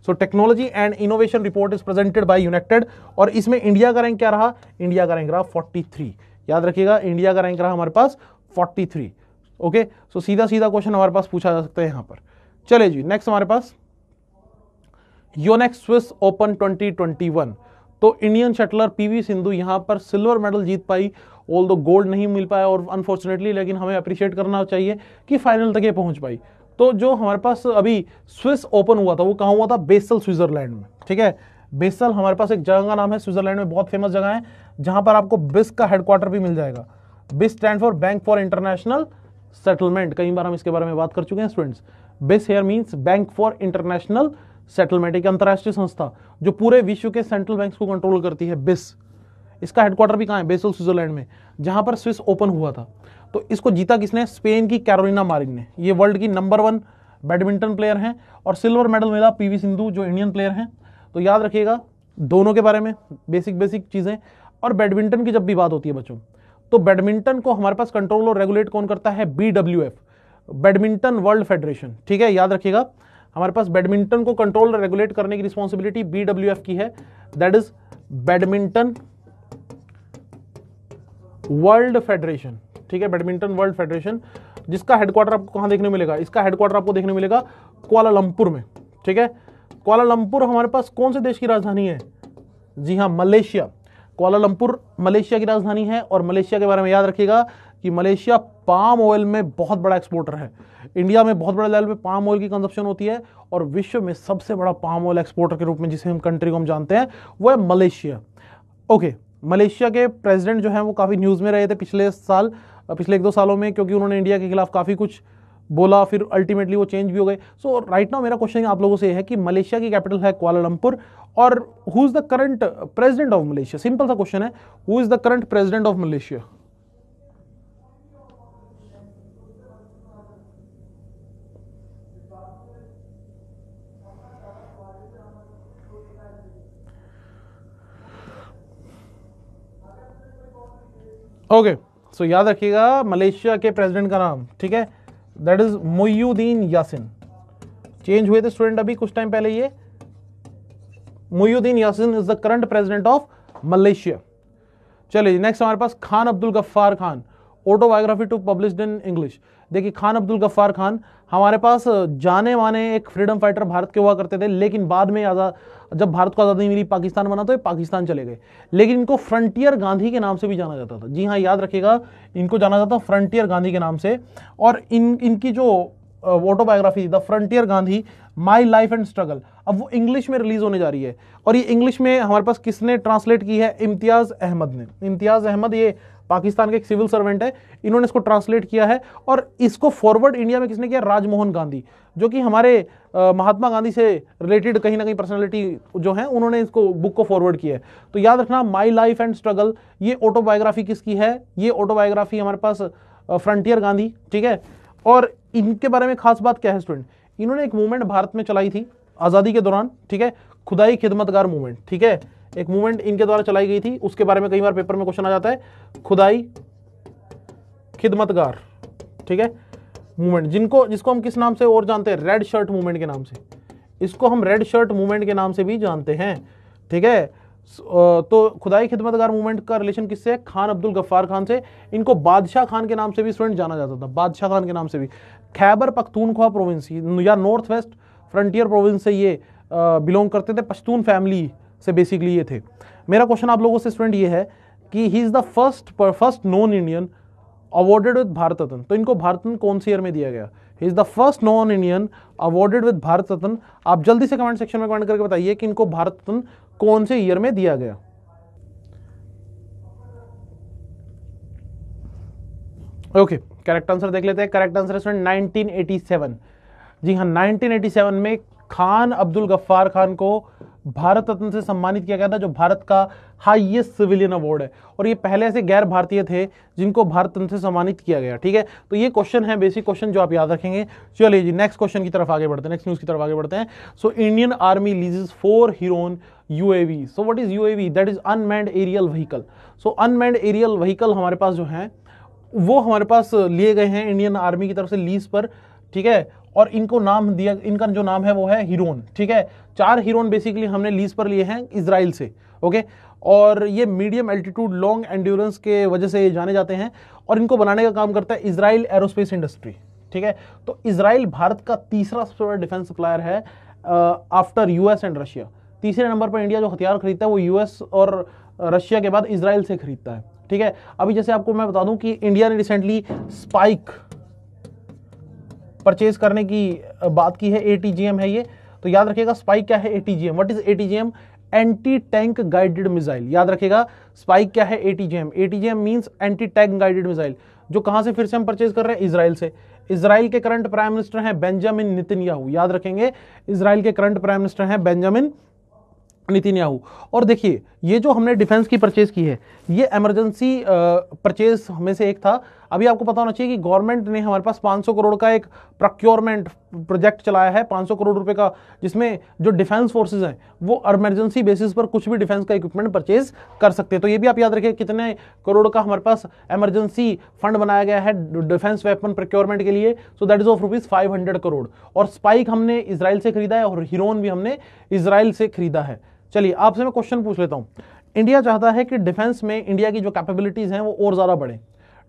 So technology and innovation report is presented by United, और इसमें इंडिया का रैंक क्या रहा, इंडिया का रैंक रहा 43। याद रखिएगा, इंडिया का रैंक रहा हमारे पास 43। ओके, सो सीधा सीधा क्वेश्चन हमारे पास पूछा जा सकता है यहां पर। चले जी, नेक्स्ट हमारे पास योनेक्स स्विस ओपन 2021। तो इंडियन शटलर पीवी सिंधु यहां पर सिल्वर मेडल जीत पाई, ऑल दो गोल्ड नहीं मिल पाया और अनफॉर्चुनेटली, लेकिन हमें अप्रिशिएट करना चाहिए कि फाइनल तक ये पहुंच पाई। तो जो हमारे पास अभी स्विस ओपन हुआ था वो कहाँ हुआ था, बेसल स्विट्जरलैंड में। ठीक है, बेसल हमारे पास एक जगह का नाम है, स्विट्जरलैंड में बहुत फेमस जगह है, जहां पर आपको बिस का हेडक्वार्टर भी मिल जाएगा। बिस stand for bank for international settlement, कई बार हम इसके बारे में बात कर चुके हैं students. BIS here means bank for international settlement, एक अंतरराष्ट्रीय संस्था जो पूरे विश्व के सेंट्रल बैंक्स को कंट्रोल करती है, बिस। इसका हेडक्वार्टर भी कहाँ है, बेसल स्विट्जरलैंड में, जहां पर स्विस ओपन हुआ था। तो इसको जीता किसने, स्पेन की कैरोलिना मारिन ने। ये वर्ल्ड की नंबर 1 बैडमिंटन प्लेयर हैं, और सिल्वर मेडल मिला पीवी सिंधु जो इंडियन प्लेयर हैं। तो याद रखिएगा दोनों के बारे में बेसिक चीजें। और बैडमिंटन की जब भी बात होती है बच्चों, तो बैडमिंटन को हमारे पास कंट्रोल और रेगुलेट कौन करता है, BWF, बैडमिंटन वर्ल्ड फेडरेशन। ठीक है, याद रखिएगा हमारे पास बैडमिंटन को कंट्रोल और रेगुलेट करने की रिस्पॉन्सिबिलिटी BWF की है, that is badminton world federation. ठीक है, बैडमिंटन वर्ल्ड फेडरेशन, जिसका हेडक्वार्टर आपको कहां देखने मिलेगा, इसका हेडक्वार्टर आपको देखने मिलेगा कुआलालंपुर में। ठीक है, कुआलालंपुर हमारे पास कौन से देश की राजधानी है, जी हां, मलेशिया। कुआलालंपुर मलेशिया की राजधानी है, और मलेशिया के बारे में याद रखिएगा कि मलेशिया पाम ऑयल में बहुत बड़ा एक्सपोर्टर है। इंडिया में बहुत बड़े लेवल पे पाम ऑयल की कंजप्शन होती है, और विश्व में सबसे बड़ा पाम ऑयल एक्सपोर्टर के रूप में जिसे हम कंट्री को हम जानते हैं वो है मलेशिया। ओके, मलेशिया के प्रेसिडेंट जो हैं वो काफ़ी न्यूज़ में रहे थे पिछले 1-2 सालों में, क्योंकि उन्होंने इंडिया के खिलाफ काफ़ी कुछ बोला, फिर अल्टीमेटली वो चेंज भी हो गए। सो राइट नाउ मेरा क्वेश्चन आप लोगों से है कि मलेशिया की कैपिटल है कुआलालंपुर, और who is the current president of Malaysia. Simple सा क्वेश्चन है, who is the current president of Malaysia. Okay, so याद रखिएगा मलेशिया के प्रेसिडेंट का नाम, ठीक है, that is Muhyiddin Yassin. Change हुए थे स्टूडेंट अभी कुछ टाइम पहले, ये Muhyiddin Yassin is the current president of Malaysia. चलिए नेक्स्ट हमारे पास Khan Abdul Ghaffar Khan, autobiography to published in English. देखिए खान अब्दुल गफ्फार खान हमारे पास जाने माने एक फ्रीडम फाइटर भारत के हुआ करते थे, लेकिन बाद में जब भारत को आज़ादी मिली, पाकिस्तान बना, तो ये पाकिस्तान चले गए। लेकिन इनको फ्रंटियर गांधी के नाम से भी जाना जाता था। जी हाँ, याद रखिएगा, इनको जाना जाता फ्रंटियर गांधी के नाम से। और इनकी जो autobiography the frontier Gandhi, my life and struggle, अब वो इंग्लिश में रिलीज होने जा रही है। और ये इंग्लिश में हमारे पास किसने ट्रांसलेट की है, इम्तियाज अहमद ने। इम्तियाज अहमद ये पाकिस्तान के एक सिविल सर्वेंट है, इन्होंने इसको ट्रांसलेट किया है। और इसको फॉरवर्ड इंडिया में किसने किया, राजमोहन गांधी, जो कि हमारे महात्मा गांधी से रिलेटेड कहीं ना कहीं पर्सनालिटी जो है, उन्होंने इसको बुक को फॉरवर्ड किया है। तो याद रखना, माई लाइफ एंड स्ट्रगल, ये ऑटोबायोग्राफी किसकी है, ये ऑटोबायोग्राफी हमारे पास फ्रंटियर गांधी, ठीक है। और इनके बारे में खास बात क्या है स्टूडेंट, इन्होंने एक मूवमेंट भारत में चलाई थी आज़ादी के दौरान, ठीक है, खुदाई खिदमतगार मूवमेंट, ठीक है, एक मूवमेंट इनके द्वारा चलाई गई थी, उसके बारे में कई बार पेपर में क्वेश्चन आ जाता है, खुदाई खिदमतगार, ठीक है, मूवमेंट, जिसको हम किस नाम से और जानते हैं, रेड शर्ट मूवमेंट के नाम से। इसको हम रेड शर्ट मूवमेंट के नाम से भी जानते हैं, ठीक है। तो खुदाई खिदमतगार मूवमेंट का रिलेशन किससे है, खान अब्दुल गफ्फार खान से। इनको बादशाह खान के नाम से भी स्टूडेंट जाना जाता था, बादशाह खान के नाम से भी। खैबर पख्तूनख्वा प्रोविंस या नॉर्थ वेस्ट फ्रंटियर प्रोविंस से ये बिलोंग करते थे, पश्तून फैमिली से बेसिकली ये थे। मेरा क्वेश्चन आप लोगों से स्टूडेंट ये है कि he is the first non Indian awarded with Bharat Ratna. तो इनको भारत रत्न कौन सी ईयर में दिया गया, he is the first non Indian awarded with Bharat Ratna. आप जल्दी से कमेंट सेक्शन में कमेंट करके बताइए कि इनको भारत रत्न कौन से ईयर में दिया गया। ओके, करेक्ट आंसर देख लेते हैं। करेक्ट आंसर है स्टूडेंट 1987। जी हाँ, 1987 में खान अब्दुल गफ्फार खान को भारत रत्न से सम्मानित किया गया था, जो भारत का हाईएस्ट सिविलियन अवार्ड है, और ये पहले ऐसे गैर भारतीय थे जिनको भारत रत्न से सम्मानित किया गया। ठीक है, तो ये क्वेश्चन है, बेसिक क्वेश्चन जो आप याद रखेंगे। चलिए जी नेक्स्ट क्वेश्चन की तरफ आगे बढ़ते हैं, नेक्स्ट न्यूज की तरफ आगे बढ़ते हैं। So Indian Army leases 4 Huron UAV। So what is UAV? That is unmanned aerial vehicle. So unmanned aerial vehicle हमारे पास जो है वो हमारे पास लिए गए हैं इंडियन आर्मी की तरफ से लीज पर। ठीक है, और इनको नाम दिया, इनका जो नाम है वो है हिरोन। ठीक है, 4 हिरोन बेसिकली हमने लीज पर लिए हैं इजराइल से। ओके, और ये मीडियम एल्टीट्यूड लॉन्ग एंड्योरेंस के वजह से जाने जाते हैं, और इनको बनाने का काम करता है इजराइल एरोस्पेस इंडस्ट्री। ठीक है, तो इजराइल भारत का तीसरा सबसे बड़ा डिफेंस सप्लायर है आफ्टर यूएस एंड रशिया। तीसरे नंबर पर इंडिया जो हथियार खरीदता है वो यूएस और रशिया के बाद इजराइल से खरीदता है। ठीक है, अभी जैसे आपको मैं बता दूं कि इंडिया ने रिसेंटली स्पाइक परचेज करने की बात की है, ATGM है ये, तो याद रखिएगा स्पाइक क्या है, ATGM। What is ATGM? Anti tank guided missile. याद रखिएगा स्पाइक क्या है, ATGM। ATGM means anti tank guided missile, जो कहां से फिर से हम परचेज कर रहे हैं, इजराइल से। इजराइल के करंट प्राइम मिनिस्टर हैं बेंजामिन नेतन्याहू। याद रखेंगे इजराइल के करंट प्राइम मिनिस्टर हैं बेंजामिन नेतन्याहू। और देखिए ये जो हमने डिफेंस की परचेज की है ये इमरजेंसी परचेज में से एक था। अभी आपको पता होना चाहिए कि गवर्नमेंट ने हमारे पास 500 करोड़ का एक प्रोक्योरमेंट प्रोजेक्ट चलाया है, 500 करोड़ रुपए का, जिसमें जो डिफेंस फोर्सेज हैं वो इमरजेंसी बेसिस पर कुछ भी डिफेंस का इक्विपमेंट परचेज कर सकते हैं। तो ये भी आप याद रखिए कितने करोड़ का हमारे पास इमरजेंसी फंड बनाया गया है डिफेंस वेपन प्रोक्योरमेंट के लिए। So that is of ₹500 crore. और स्पाइक हमने इजराइल से खरीदा है और हिरोन भी हमने इजराइल से खरीदा है। चलिए आपसे मैं क्वेश्चन पूछ लेता हूं। इंडिया चाहता है कि डिफेंस में इंडिया की जो कैपेबिलिटीज हैं वो और ज्यादा बढ़े,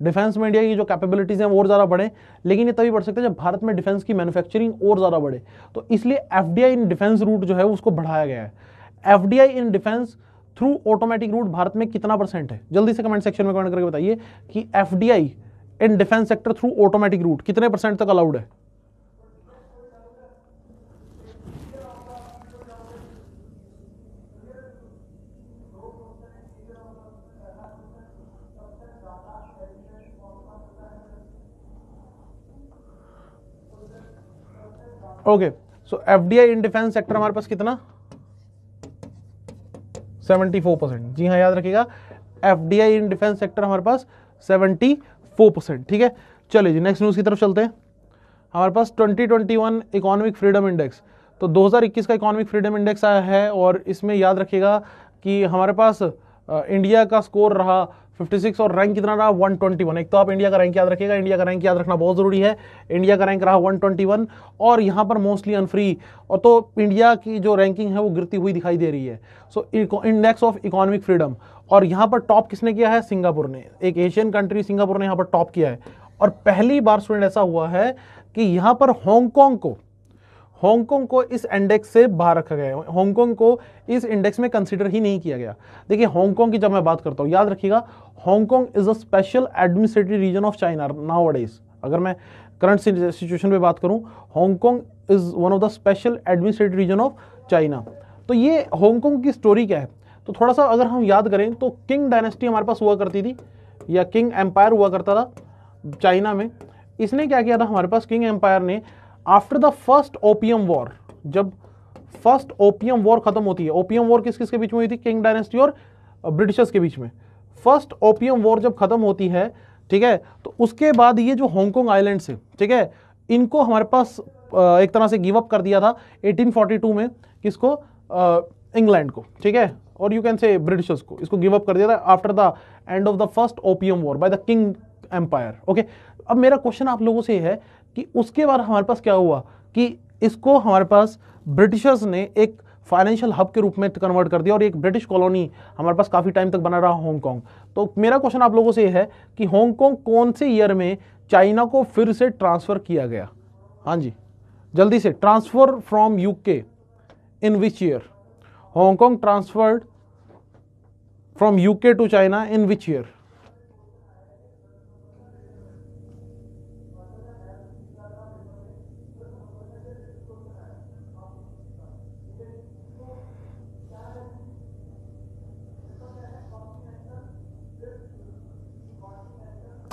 डिफेंस में इंडिया की जो कैपेबिलिटीज हैं वो और ज्यादा बढ़े, लेकिन ये तभी बढ़ सकते हैं जब भारत में डिफेंस की मैन्युफैक्चरिंग और ज्यादा बढ़े। तो इसलिए एफडीआई इन डिफेंस रूट जो है उसको बढ़ाया गया है। FDI in defence through automatic route Bharat में कितना % है? जल्दी से कमेंट सेक्शन में कमेंट करके बताइए कि FDI in defence sector through automatic route कितने % तक अलाउड है? Okay, so FDI in defence sector हमारे पास कितना? 74%। जी हाँ, याद रखिएगा एफडीआई इन डिफेंस सेक्टर हमारे पास 74%। ठीक है, चलिए जी नेक्स्ट न्यूज की तरफ चलते हैं। हमारे पास 2021 इकोनॉमिक फ्रीडम इंडेक्स, तो 2021 का इकोनॉमिक फ्रीडम इंडेक्स आया है, और इसमें याद रखिएगा कि हमारे पास इंडिया का स्कोर रहा 56 और रैंक कितना रहा 121। एक तो आप इंडिया का रैंक याद रखिएगा, इंडिया का रैंक याद रखना बहुत जरूरी है। इंडिया का रैंक रहा 121 और यहाँ पर मोस्टली अनफ्री, और तो इंडिया की जो रैंकिंग है वो गिरती हुई दिखाई दे रही है। So index of economic freedom, और यहाँ पर टॉप किसने किया है? सिंगापुर ने, एक एशियन कंट्री सिंगापुर ने यहाँ पर टॉप किया है। और पहली बार स्टूडेंट ऐसा हुआ है कि यहाँ पर हांगकांग को इस इंडेक्स से बाहर रखा गया है, हांगकांग को इस इंडेक्स में कंसीडर ही नहीं किया गया। देखिए हांगकांग की जब मैं बात करता हूं, याद रखिएगा Hong Kong is a special administrative region of China nowadays. अगर मैं करंट सिचुएशन पे बात करूं, Hong Kong is one of the special administrative region of China. तो ये हांगकांग की स्टोरी क्या है, तो थोड़ा सा अगर हम याद करें तो किंग डायनेस्टी हमारे पास हुआ करती थी, या किंग एम्पायर हुआ करता था चाइना में। इसने क्या किया था हमारे पास, किंग एम्पायर ने after the first opium war, जब फर्स्ट ओपियम वॉर खत्म होती है, ओपियम वॉर किस किस के बीच में हुई थी? किंग डायनेस्टी और ब्रिटिशर्स के बीच में। फर्स्ट ओपियम वॉर जब खत्म होती है, ठीक है, तो उसके बाद ये जो हांगकांग आइलैंड्स है, ठीक है, इनको हमारे पास एक तरह से गिव अप कर दिया था 1842 में। किसको? इंग्लैंड को, ठीक है, और यू कैन से ब्रिटिशर्स को, इसको गिव अप कर दिया था after the end of the first opium war by the king empire. Okay, अब मेरा क्वेश्चन आप लोगों से है कि उसके बाद हमारे पास क्या हुआ कि इसको हमारे पास ब्रिटिशर्स ने एक फाइनेंशियल हब के रूप में कन्वर्ट कर दिया, और एक ब्रिटिश कॉलोनी हमारे पास काफी टाइम तक बना रहा हांगकांग। तो मेरा क्वेश्चन आप लोगों से है कि हांगकांग कौन से ईयर में चाइना को फिर से ट्रांसफर किया गया? हाँ जी, जल्दी से, transfer from UK in which year? Hong Kong transferred from UK to China in which year?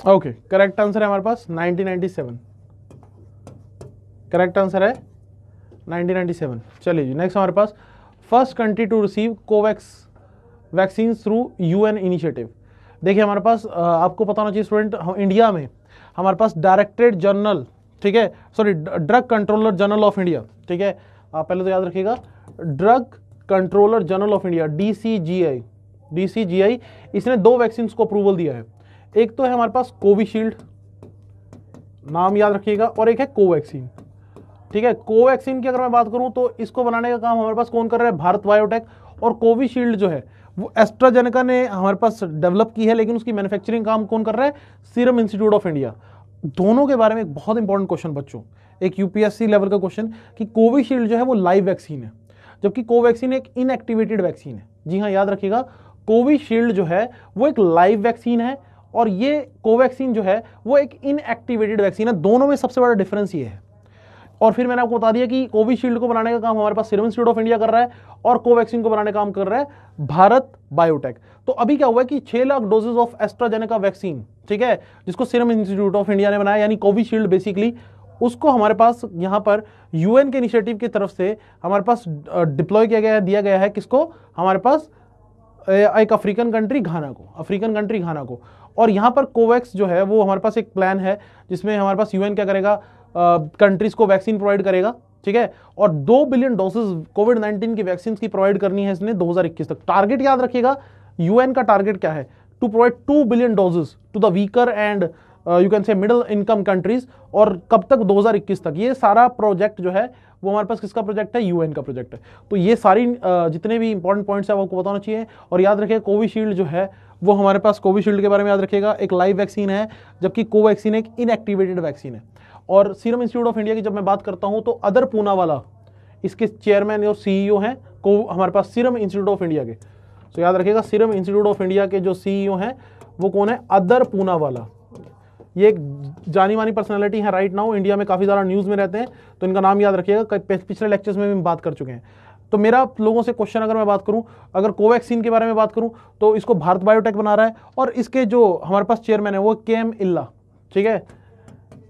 Okay, correct answer है हमारे पास 1997। करेक्ट आंसर है 1997। चलिए जी नेक्स्ट हमारे पास first country to receive Covax vaccine through UN initiative. देखिए हमारे पास आपको पता होना चाहिए स्टूडेंट, इंडिया में हमारे पास डायरेक्टरेट जनरल, ठीक है, sorry drug controller general of India, ठीक है, आप पहले तो याद रखिएगा, drug controller general of India DCGI, इसने 2 वैक्सीन को अप्रूवल दिया है। एक तो है हमारे पास कोविशील्ड, नाम याद रखिएगा, और एक है कोवैक्सीन, ठीक है। कोवैक्सीन की अगर मैं बात करूं तो इसको बनाने का काम हमारे पास कौन कर रहा है, भारत बायोटेक। और कोविशील्ड जो है वो एस्ट्राजेनेका ने हमारे पास डेवलप की है, लेकिन उसकी मैन्युफैक्चरिंग काम कौन कर रहा है, सीरम इंस्टीट्यूट ऑफ इंडिया। दोनों के बारे में एक बहुत इंपॉर्टेंट क्वेश्चन बच्चों, एक यूपीएससी लेवल का क्वेश्चन, कि कोविशील्ड जो है वो लाइव वैक्सीन है, जबकि कोवैक्सीन एक इनएक्टिवेटेड वैक्सीन है। जी हाँ, याद रखिएगा, कोविशील्ड जो है वो एक लाइव वैक्सीन है और ये कोवैक्सीन जो है वो एक इनएक्टिवेटेड वैक्सीन है। दोनों में सबसे बड़ा डिफरेंस ये है। और फिर मैंने आपको बता दिया कि कोविशील्ड को बनाने का काम हमारे पास सीरम इंस्टीट्यूट ऑफ इंडिया कर रहा है और कोवैक्सीन को बनाने का काम कर रहा है भारत बायोटेक। तो अभी क्या हुआ है कि 6 lakh doses of AstraZeneca vaccine, ठीक है, जिसको सीरम इंस्टीट्यूट ऑफ इंडिया ने बनाया, यानी कोविशील्ड बेसिकली, उसको हमारे पास यहाँ पर यूएन के इनिशिएटिव की तरफ से हमारे पास डिप्लॉय किया गया है, दिया गया है किसको, हमारे पास एक अफ्रीकन कंट्री घाना को। और यहाँ पर कोवैक्स जो है वो हमारे पास एक प्लान है जिसमें हमारे पास यूएन क्या करेगा, कंट्रीज को वैक्सीन प्रोवाइड करेगा, ठीक है, और 2 बिलियन डोसेज कोविड-19 की वैक्सीन की प्रोवाइड करनी है इसने 2021 तक। टारगेट याद रखिएगा, यूएन का टारगेट क्या है, to provide 2 billion doses to the weaker and you can say middle income countries. और कब तक, 2021 तक। ये सारा प्रोजेक्ट जो है वो हमारे पास किसका प्रोजेक्ट है, यूएन का प्रोजेक्ट है। तो ये सारी जितने भी इंपॉर्टेंट पॉइंट्स है वो आपको बताना चाहिए। और याद रखिए कोविशील्ड जो है वो हमारे पास, कोविशील्ड के बारे में याद रखिएगा, एक लाइव वैक्सीन है, जबकि कोवैक्सीन एक इनएक्टिवेटेड वैक्सीन है। और सीरम इंस्टीट्यूट ऑफ इंडिया की जब मैं बात करता हूं तो अदर पूनावाला इसके चेयरमैन और सीईओ हैं हमारे पास सीरम इंस्टीट्यूट ऑफ इंडिया के। तो याद रखिएगा, सीरम इंस्टीट्यूट ऑफ इंडिया के जो सीईओ हैं वो कौन है, अदर पूनावाला। ये एक जानी मानी पर्सनैलिटी है राइट नाउ, इंडिया में काफ़ी ज़्यादा न्यूज़ में रहते हैं, तो इनका नाम याद रखिएगा, पिछले लेक्चर्स में भी बात कर चुके हैं। तो मेरा लोगों से क्वेश्चन अगर मैं बात करूं, अगर कोवैक्सीन के बारे में बात करूं तो इसको भारत बायोटेक बना रहा है और इसके जो हमारे पास चेयरमैन है वो KM इल्ला, ठीक है।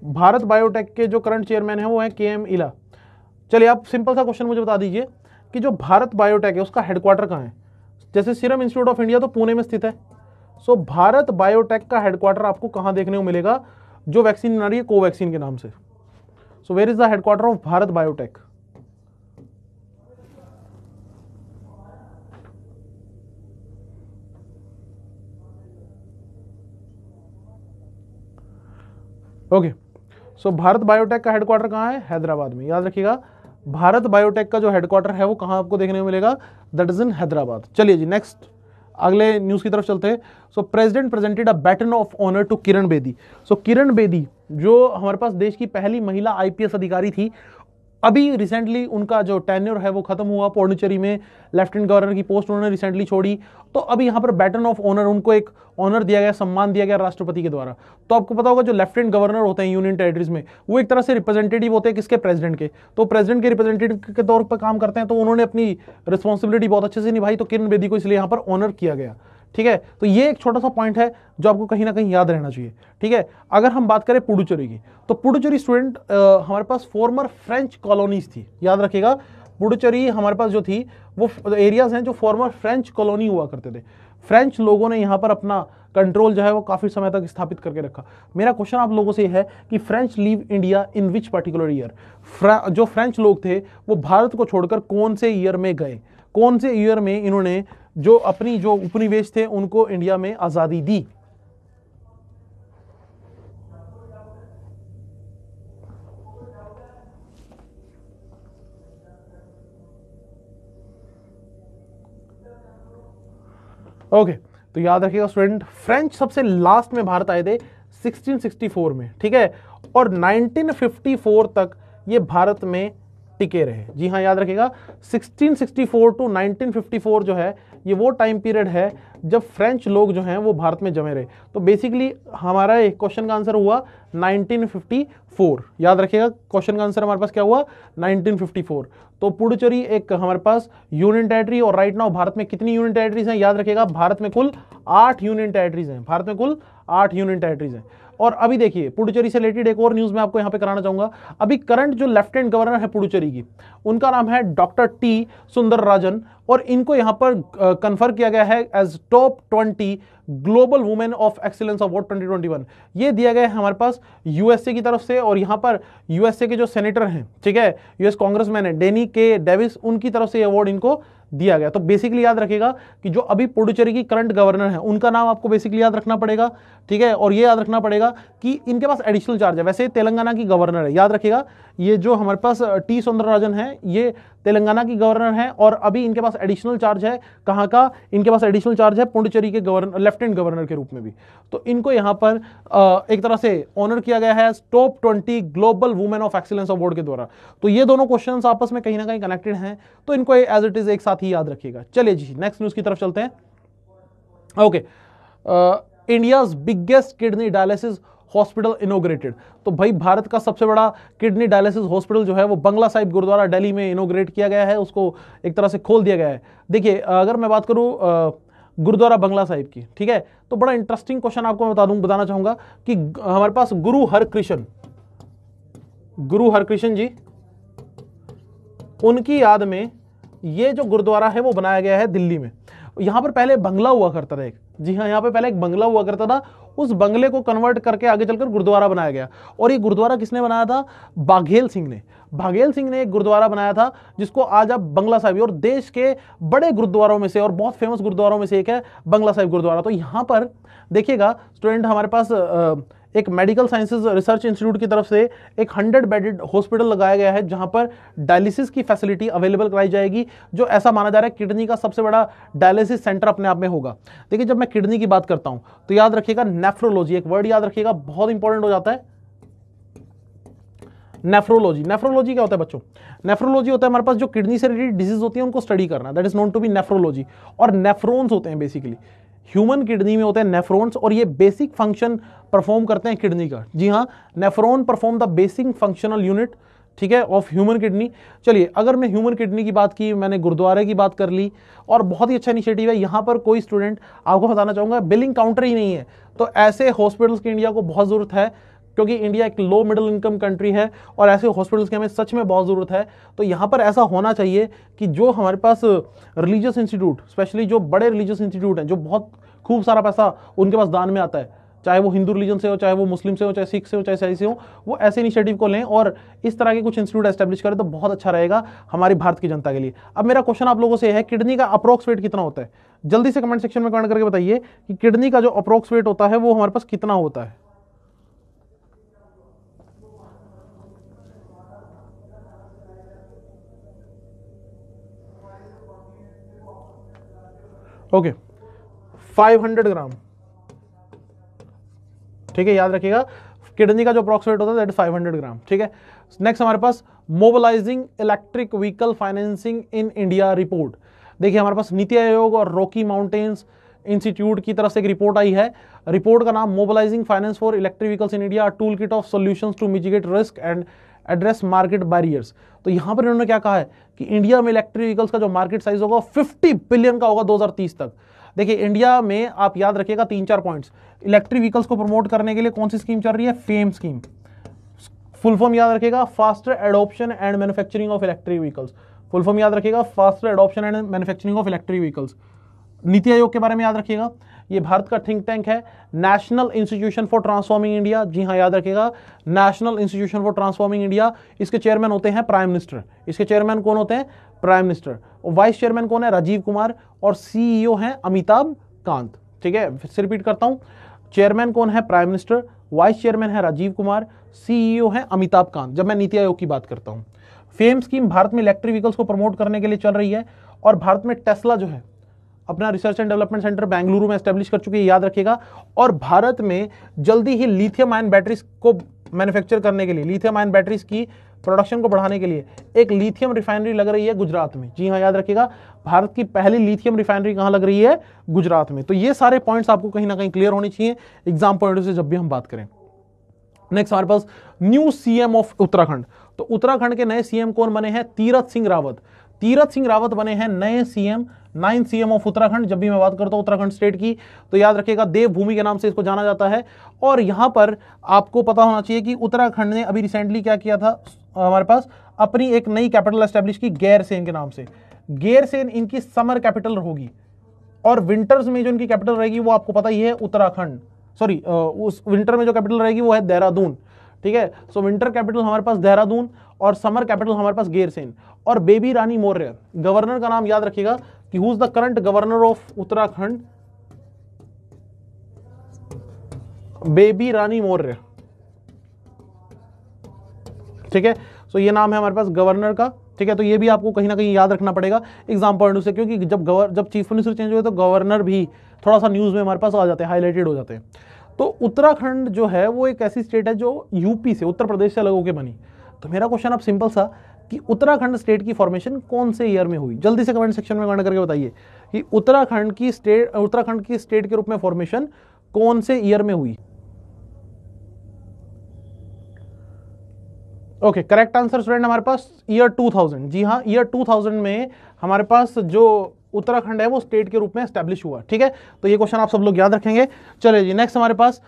भारत बायोटेक के जो करंट चेयरमैन है वो है KM इल्ला। चलिए आप सिंपल सा क्वेश्चन मुझे बता दीजिए कि जो भारत बायोटेक है उसका हेडक्वार्टर कहाँ है। जैसे सीरम इंस्टीट्यूट ऑफ इंडिया तो पुणे में स्थित है, सो भारत बायोटेक का हेडक्वार्टर आपको कहाँ देखने को मिलेगा, जो वैक्सीन बना रही है कोवैक्सीन के नाम से। So where is the headquarter of Bharat Biotech, okay. So Bharat Biotech का हेडक्वार्टर कहाँ है, हैदराबाद में। याद रखिएगा, भारत बायोटेक का जो हेडक्वार्टर है वो कहाँ आपको देखने को मिलेगा, दैट इज इन हैदराबाद। चलिए जी नेक्स्ट अगले न्यूज की तरफ चलते हैं। So president presented a baton of honour to Kiran Bedi. So Kiran Bedi जो हमारे पास देश की पहली महिला IPS अधिकारी थी, अभी रिसेंटली उनका जो टेन्योर है वो खत्म हुआ, पौंडीचेरी में लेफ्टिनेंट गवर्नर की पोस्ट उन्होंने रिसेंटली छोड़ी। तो अभी यहाँ पर बैटन ऑफ ऑनर, उनको एक ऑनर दिया गया, सम्मान दिया गया राष्ट्रपति के द्वारा। तो आपको पता होगा जो लेफ्टिनेंट गवर्नर होते हैं यूनियन टेरिटरीज में, वो एक तरह से रिप्रेजेंटेटिव होते हैं किसके, प्रेसिडेंट के। तो प्रेसिडेंट के रिप्रेजेंटेटिव के तौर पर काम करते हैं, तो उन्होंने अपनी रिस्पॉन्सिबिलिटी बहुत अच्छे से निभाई, तो किरण बेदी को इसलिए यहाँ पर ऑनर किया गया, ठीक है। तो ये एक छोटा सा पॉइंट है जो आपको कहीं ना कहीं याद रहना चाहिए, ठीक है। अगर हम बात करें पुडुचेरी की, तो पुडुचेरी स्टूडेंट हमारे पास फॉर्मर फ्रेंच कॉलोनीज थी। याद रखिएगा, पुडुचेरी हमारे पास जो थी वो एरियाज हैं जो फॉर्मर फ्रेंच कॉलोनी हुआ करते थे। फ्रेंच लोगों ने यहाँ पर अपना कंट्रोल जो है वो काफी समय तक स्थापित करके रखा। मेरा क्वेश्चन आप लोगों से है कि French leave India in which particular year. जो फ्रेंच लोग थे वो भारत को छोड़कर कौन से ईयर में गए, कौन से ईयर में इन्होंने जो अपनी जो उपनिवेश थे उनको इंडिया में आजादी दी। ओके, तो याद रखिएगा स्टूडेंट, फ्रेंच सबसे लास्ट में भारत आए थे 1664 में, ठीक है, और 1954 तक ये भारत में टिके रहे। जी हाँ, याद रखिएगा 1664 टू 1954 जो है ये वो टाइम पीरियड है जब फ्रेंच लोग जो हैं वो भारत में जमे रहे। तो बेसिकली हमारा एक क्वेश्चन का आंसर हुआ 1954। याद रखिएगा क्वेश्चन का आंसर हमारे पास क्या हुआ, 1954। तो पुडुचेरी एक हमारे पास यूनियन टेरिटरी, और राइट नाउ भारत में कितनी यूनियन टेरिटरीज हैं, याद रखिएगा भारत में कुल 8 यूनियन टेरिटरीज हैं। भारत में कुल 8 यूनियन टेरिटरीज हैं। और अभी देखिए पुडुचेरी से रिलेटेड एक और न्यूज मैं आपको यहां पे कराना चाहूंगा। अभी करंट जो लेफ्टिनेंट गवर्नर है पुडुचेरी की, उनका नाम है डॉक्टर टी सुंदरराजन, और इनको यहां पर कन्फर किया गया है as top 20 global women of excellence award 2021। ये दिया गया है हमारे पास यूएसए की तरफ से, और यहां पर यूएसए के जो सेनेटर हैं, ठीक है, यूएस कांग्रेसमैन है डेनी के डेविस, उनकी तरफ से ये अवार्ड इनको दिया गया। तो बेसिकली याद रखिएगा कि जो अभी पुडुचेरी की करंट गवर्नर है उनका नाम आपको बेसिकली याद रखना पड़ेगा, ठीक है, और ये याद रखना पड़ेगा कि इनके पास एडिशनल चार्ज है। वैसे तेलंगाना की गवर्नर है, याद रखिएगा, ये जो हमारे पास टी सुंदरराजन है ये तेलंगाना की गवर्नर है, और अभी इनके पास एडिशनल चार्ज है, कहां का, इनके पास एडिशनल चार्ज है पुडुचेरी के गवर्नर, लेफ्टिनेंट गवर्नर के रूप में भी। तो इनको यहां पर एक तरह से ऑनर किया गया है top 20 global women of excellence award के द्वारा। तो ये दोनों क्वेश्चंस आपस में कहीं ना कहीं कनेक्टेड हैं, तो इनको एज इट इज एक साथ ही याद रखिएगा। चलिए जी नेक्स्ट न्यूज की तरफ चलते हैं। Okay, India's biggest kidney dialysis hospital inaugurated. तो भाई भारत का सबसे बड़ा किडनी डायलिसिस हॉस्पिटल जो है वो बंगला साहिब गुरुद्वारा दिल्ली में इनोग्रेट किया गया है, उसको एक तरह से खोल दिया गया है। देखिए अगर मैं बात करूं गुरुद्वारा बंगला साहिब की, ठीक है, तो बड़ा इंटरेस्टिंग क्वेश्चन आपको मैं बताना चाहूंगा कि हमारे पास गुरु हरकृष्ण जी, उनकी याद में ये जो गुरुद्वारा है वो बनाया गया है दिल्ली में। यहां पर पहले बंगला हुआ करता था एक, जी हाँ, यहां पे पहले एक बंगला हुआ करता था, उस बंगले को कन्वर्ट करके आगे चलकर गुरुद्वारा बनाया गया। और ये गुरुद्वारा किसने बनाया था? बाघेल सिंह ने एक गुरुद्वारा बनाया था जिसको आज आप बंगला साहिब, और देश के बड़े गुरुद्वारों में से और बहुत फेमस गुरुद्वारों में से एक है बंगला साहिब गुरुद्वारा। तो यहां पर देखिएगा स्टूडेंट, हमारे पास एक मेडिकल साइंसेज रिसर्च इंस्टीट्यूट की तरफ से एक 100 बेडेड हॉस्पिटल लगाया गया है जहां पर डायलिसिस की फैसिलिटी अवेलेबल कराई जाएगी, जो ऐसा माना जा रहा है किडनी का सबसे बड़ा डायलिसिस सेंटर अपने आप में होगा। देखिए जब मैं किडनी की बात करता हूं तो याद रखिएगा नेफ्रोलॉजी, एक वर्ड याद रखिएगा, बहुत इंपॉर्टेंट हो जाता है नेफ्रोलॉजी। नेफ्रोलॉजी क्या होता है बच्चों? नेफ्रोलॉजी होता है हमारे पास जो किडनी से रिलेटेड डिजीज होती है उनको स्टडी करना, that is known to be nephrology. और नेफ्रॉन्स होते हैं बेसिकली, ह्यूमन किडनी में होते हैं नेफ्रॉन्स, और ये बेसिक फंक्शन परफॉर्म करते हैं किडनी का। जी हाँ, nephron perform the basic functional unit, ठीक है, ऑफ ह्यूमन किडनी। चलिए अगर मैं ह्यूमन किडनी की बात की, मैंने गुरुद्वारे की बात कर ली, और बहुत ही अच्छा इनिशिएटिव है। यहाँ पर कोई स्टूडेंट, आपको बताना चाहूंगा, बिलिंग काउंटर ही नहीं है, तो ऐसे हॉस्पिटल्स की इंडिया को बहुत जरूरत है, क्योंकि इंडिया एक लो मिडिल इनकम कंट्री है और ऐसे हॉस्पिटल्स की हमें सच में बहुत ज़रूरत है। तो यहाँ पर ऐसा होना चाहिए कि जो हमारे पास रिलीजियस इंस्टीट्यूट, स्पेशली जो बड़े रिलीजियस इंस्टीट्यूट हैं, जो बहुत खूब सारा पैसा उनके पास दान में आता है, चाहे वो हिंदू रिलीजन से हो, चाहे वो मुस्लिम से हो, चाहे सिख से हो, चाहे ईसाई से हो, वो ऐसे इनिशिएटिव को लें और इस तरह के कुछ इंस्टीट्यूट एस्टेब्लिश करें तो बहुत अच्छा रहेगा हमारी भारत की जनता के लिए। अब मेरा क्वेश्चन आप लोगों से है, किडनी का अप्रोक्स वेट कितना होता है? जल्दी से कमेंट सेक्शन में कमेंट करके बताइए कि किडनी का जो अप्रोक्स वेट होता है वो हमारे पास कितना होता है। ओके, 500 ग्राम, ठीक है, याद रखिएगा किडनी का जो अप्रोक्सीमेट होता है दैट इज 500 ग्राम, ठीक है। नेक्स्ट हमारे पास mobilising electric vehicle financing in India report. देखिए हमारे पास नीति आयोग और रॉकी माउंटेन्स इंस्टीट्यूट की तरफ से एक रिपोर्ट आई है। रिपोर्ट का नाम mobilising finance for electric vehicles in India, tool kit of solutions to mitigate risk and address market barriers. तो यहां पर इन्होंने क्या कहा है कि इंडिया में इलेक्ट्रिक व्हीकल्स का जो मार्केट साइज होगा 50 बिलियन का होगा 2030 तक। देखिए इंडिया में आप याद रखिएगा 3-4 पॉइंट्स, इलेक्ट्रिक व्हीकल्स को प्रमोट करने के लिए कौन सी स्कीम चल रही है? फेम स्कीम, फुल फॉर्म याद रखिएगा faster adoption and manufacturing of electric vehicles, full form याद रखिएगा faster adoption and manufacturing of electric vehicles. NITI Aayog के बारे में याद रखिएगा, ये भारत का थिंक टैंक है, National Institution for Transforming India, जी हाँ याद रखिएगा National Institution for Transforming India. इसके चेयरमैन होते हैं प्राइम मिनिस्टर, इसके चेयरमैन कौन होते हैं? Prime minister. और वाइस चेयरमैन कौन है? राजीव कुमार, और सीईओ हैं अमिताभ कांत, ठीक है, फिर से रिपीट करता हूं, चेयरमैन कौन है? प्राइम मिनिस्टर, वाइस चेयरमैन है राजीव कुमार, सीईओ है अमिताभ कांत, जब मैं नीति आयोग की बात करता हूं। फेम स्कीम भारत में इलेक्ट्रिक व्हीकल्स को प्रमोट करने के लिए चल रही है, और भारत में टेस्ला जो है अपना research and development centre Bengaluru में एस्टेब्लिश कर चुकी है, याद रखिएगा। और भारत में जल्दी ही लिथियम आयन बैटरीज को मैन्युफैक्चर करने के लिए, लिथियम आयन बैटरीज की प्रोडक्शन को बढ़ाने के लिए एक लिथियम रिफाइनरी लग रही है गुजरात में, जी हाँ याद रखिएगा भारत की पहली लिथियम रिफाइनरी कहां लग रही है? गुजरात में। तो ये सारे पॉइंट्स आपको कहीं ना कहीं क्लियर होनी चाहिए एग्जाम पॉइंट से जब भी हम बात करें। नेक्स्ट हमारे पास न्यू सीएम ऑफ उत्तराखंड। तो उत्तराखंड के नए सीएम कौन बने हैं? तीरथ सिंह रावत। तीरथ सिंह रावत बने हैं नए CM 9th CM of Uttarakhand. जब भी मैं बात करता हूं उत्तराखंड स्टेट की तो याद रखिएगा देवभूमि के नाम से इसको जाना जाता है। और यहां पर आपको पता होना चाहिए कि उत्तराखंड ने अभी रिसेंटली क्या किया था, हमारे पास अपनी एक नई कैपिटल एस्टेब्लिश की गैरसेन के नाम से। गैरसेन इनकी समर कैपिटल होगी और विंटर्स में जो इनकी कैपिटल रहेगी वो आपको पता ही है उत्तराखंड, सॉरी उस विंटर में जो कैपिटल रहेगी वो है देहरादून। ठीक है, सो विंटर कैपिटल हमारे पास देहरादून और समर कैपिटल हमारे पास गैरसेन। और बेबी रानी मौर्य, गवर्नर का नाम याद रखिएगा कि who is the current governor of Uttarakhand, Baby Rani Maurya. ठीक है, सो ये नाम है हमारे पास गवर्नर का। ठीक है, तो ये भी आपको कहीं ना कहीं याद रखना पड़ेगा एग्जाम पॉइंट से, क्योंकि जब चीफ मिनिस्टर चेंज हुए तो गवर्नर भी थोड़ा सा न्यूज में हमारे पास आ जाते हैं, हाईलाइटेड हो जाते हैं। तो उत्तराखंड जो है वो एक ऐसी स्टेट है जो यूपी से, उत्तर प्रदेश से अलग होकर बनी। तो मेरा क्वेश्चन अब सिंपल सा कि उत्तराखंड स्टेट की फॉर्मेशन कौन से ईयर में हुई, जल्दी से कमेंट सेक्शन में कमेंट करके बताइए कि उत्तराखंड की स्टेट के रूप में फॉर्मेशन कौन से ईयर में हुई। ओके, करेक्ट आंसर स्टूडेंट हमारे पास ईयर 2000। जी हाँ, ईयर 2000 में हमारे पास जो उत्तराखंड है वो स्टेट के रूप में एस्टैब्लिश हुआ। ठीक है, तो ये क्वेश्चन आप सब लोग याद रखेंगे। चलिए जी, नेक्स्ट हमारे पास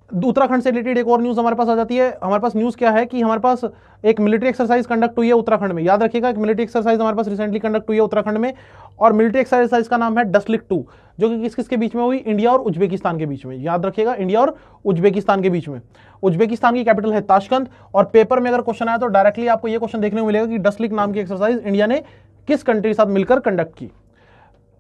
उत्तराखंड से रिलेटेड एक और न्यूज हमारे पास आ जाती है। हमारे पास न्यूज क्या है कि हमारे पास एक मिलिट्री एक्सरसाइज कंडक्ट हुई है उत्तराखंड में। याद रखिएगा, एक मिलिट्री एक्सरसाइज हमारे पास रिसेंटली कंडक्ट हुई है उत्तराखंड में, और मिलिट्री एक्सरसाइज का नाम है डसलिक 2, जो कि किस किस के बीच में हुई, इंडिया और उज्बेकिस्तान के बीच में। याद रखिएगा, इंडिया और उज्बेकिस्तान के बीच में। उज्बेकिस्तान की कैपिटल है ताशकंद। और पेपर में अगर क्वेश्चन आया तो डायरेक्टली आपको यह क्वेश्चन देखने को मिलेगा कि डसलिक नाम की एक्सरसाइज इंडिया ने किस कंट्री के साथ मिलकर कंडक्ट की।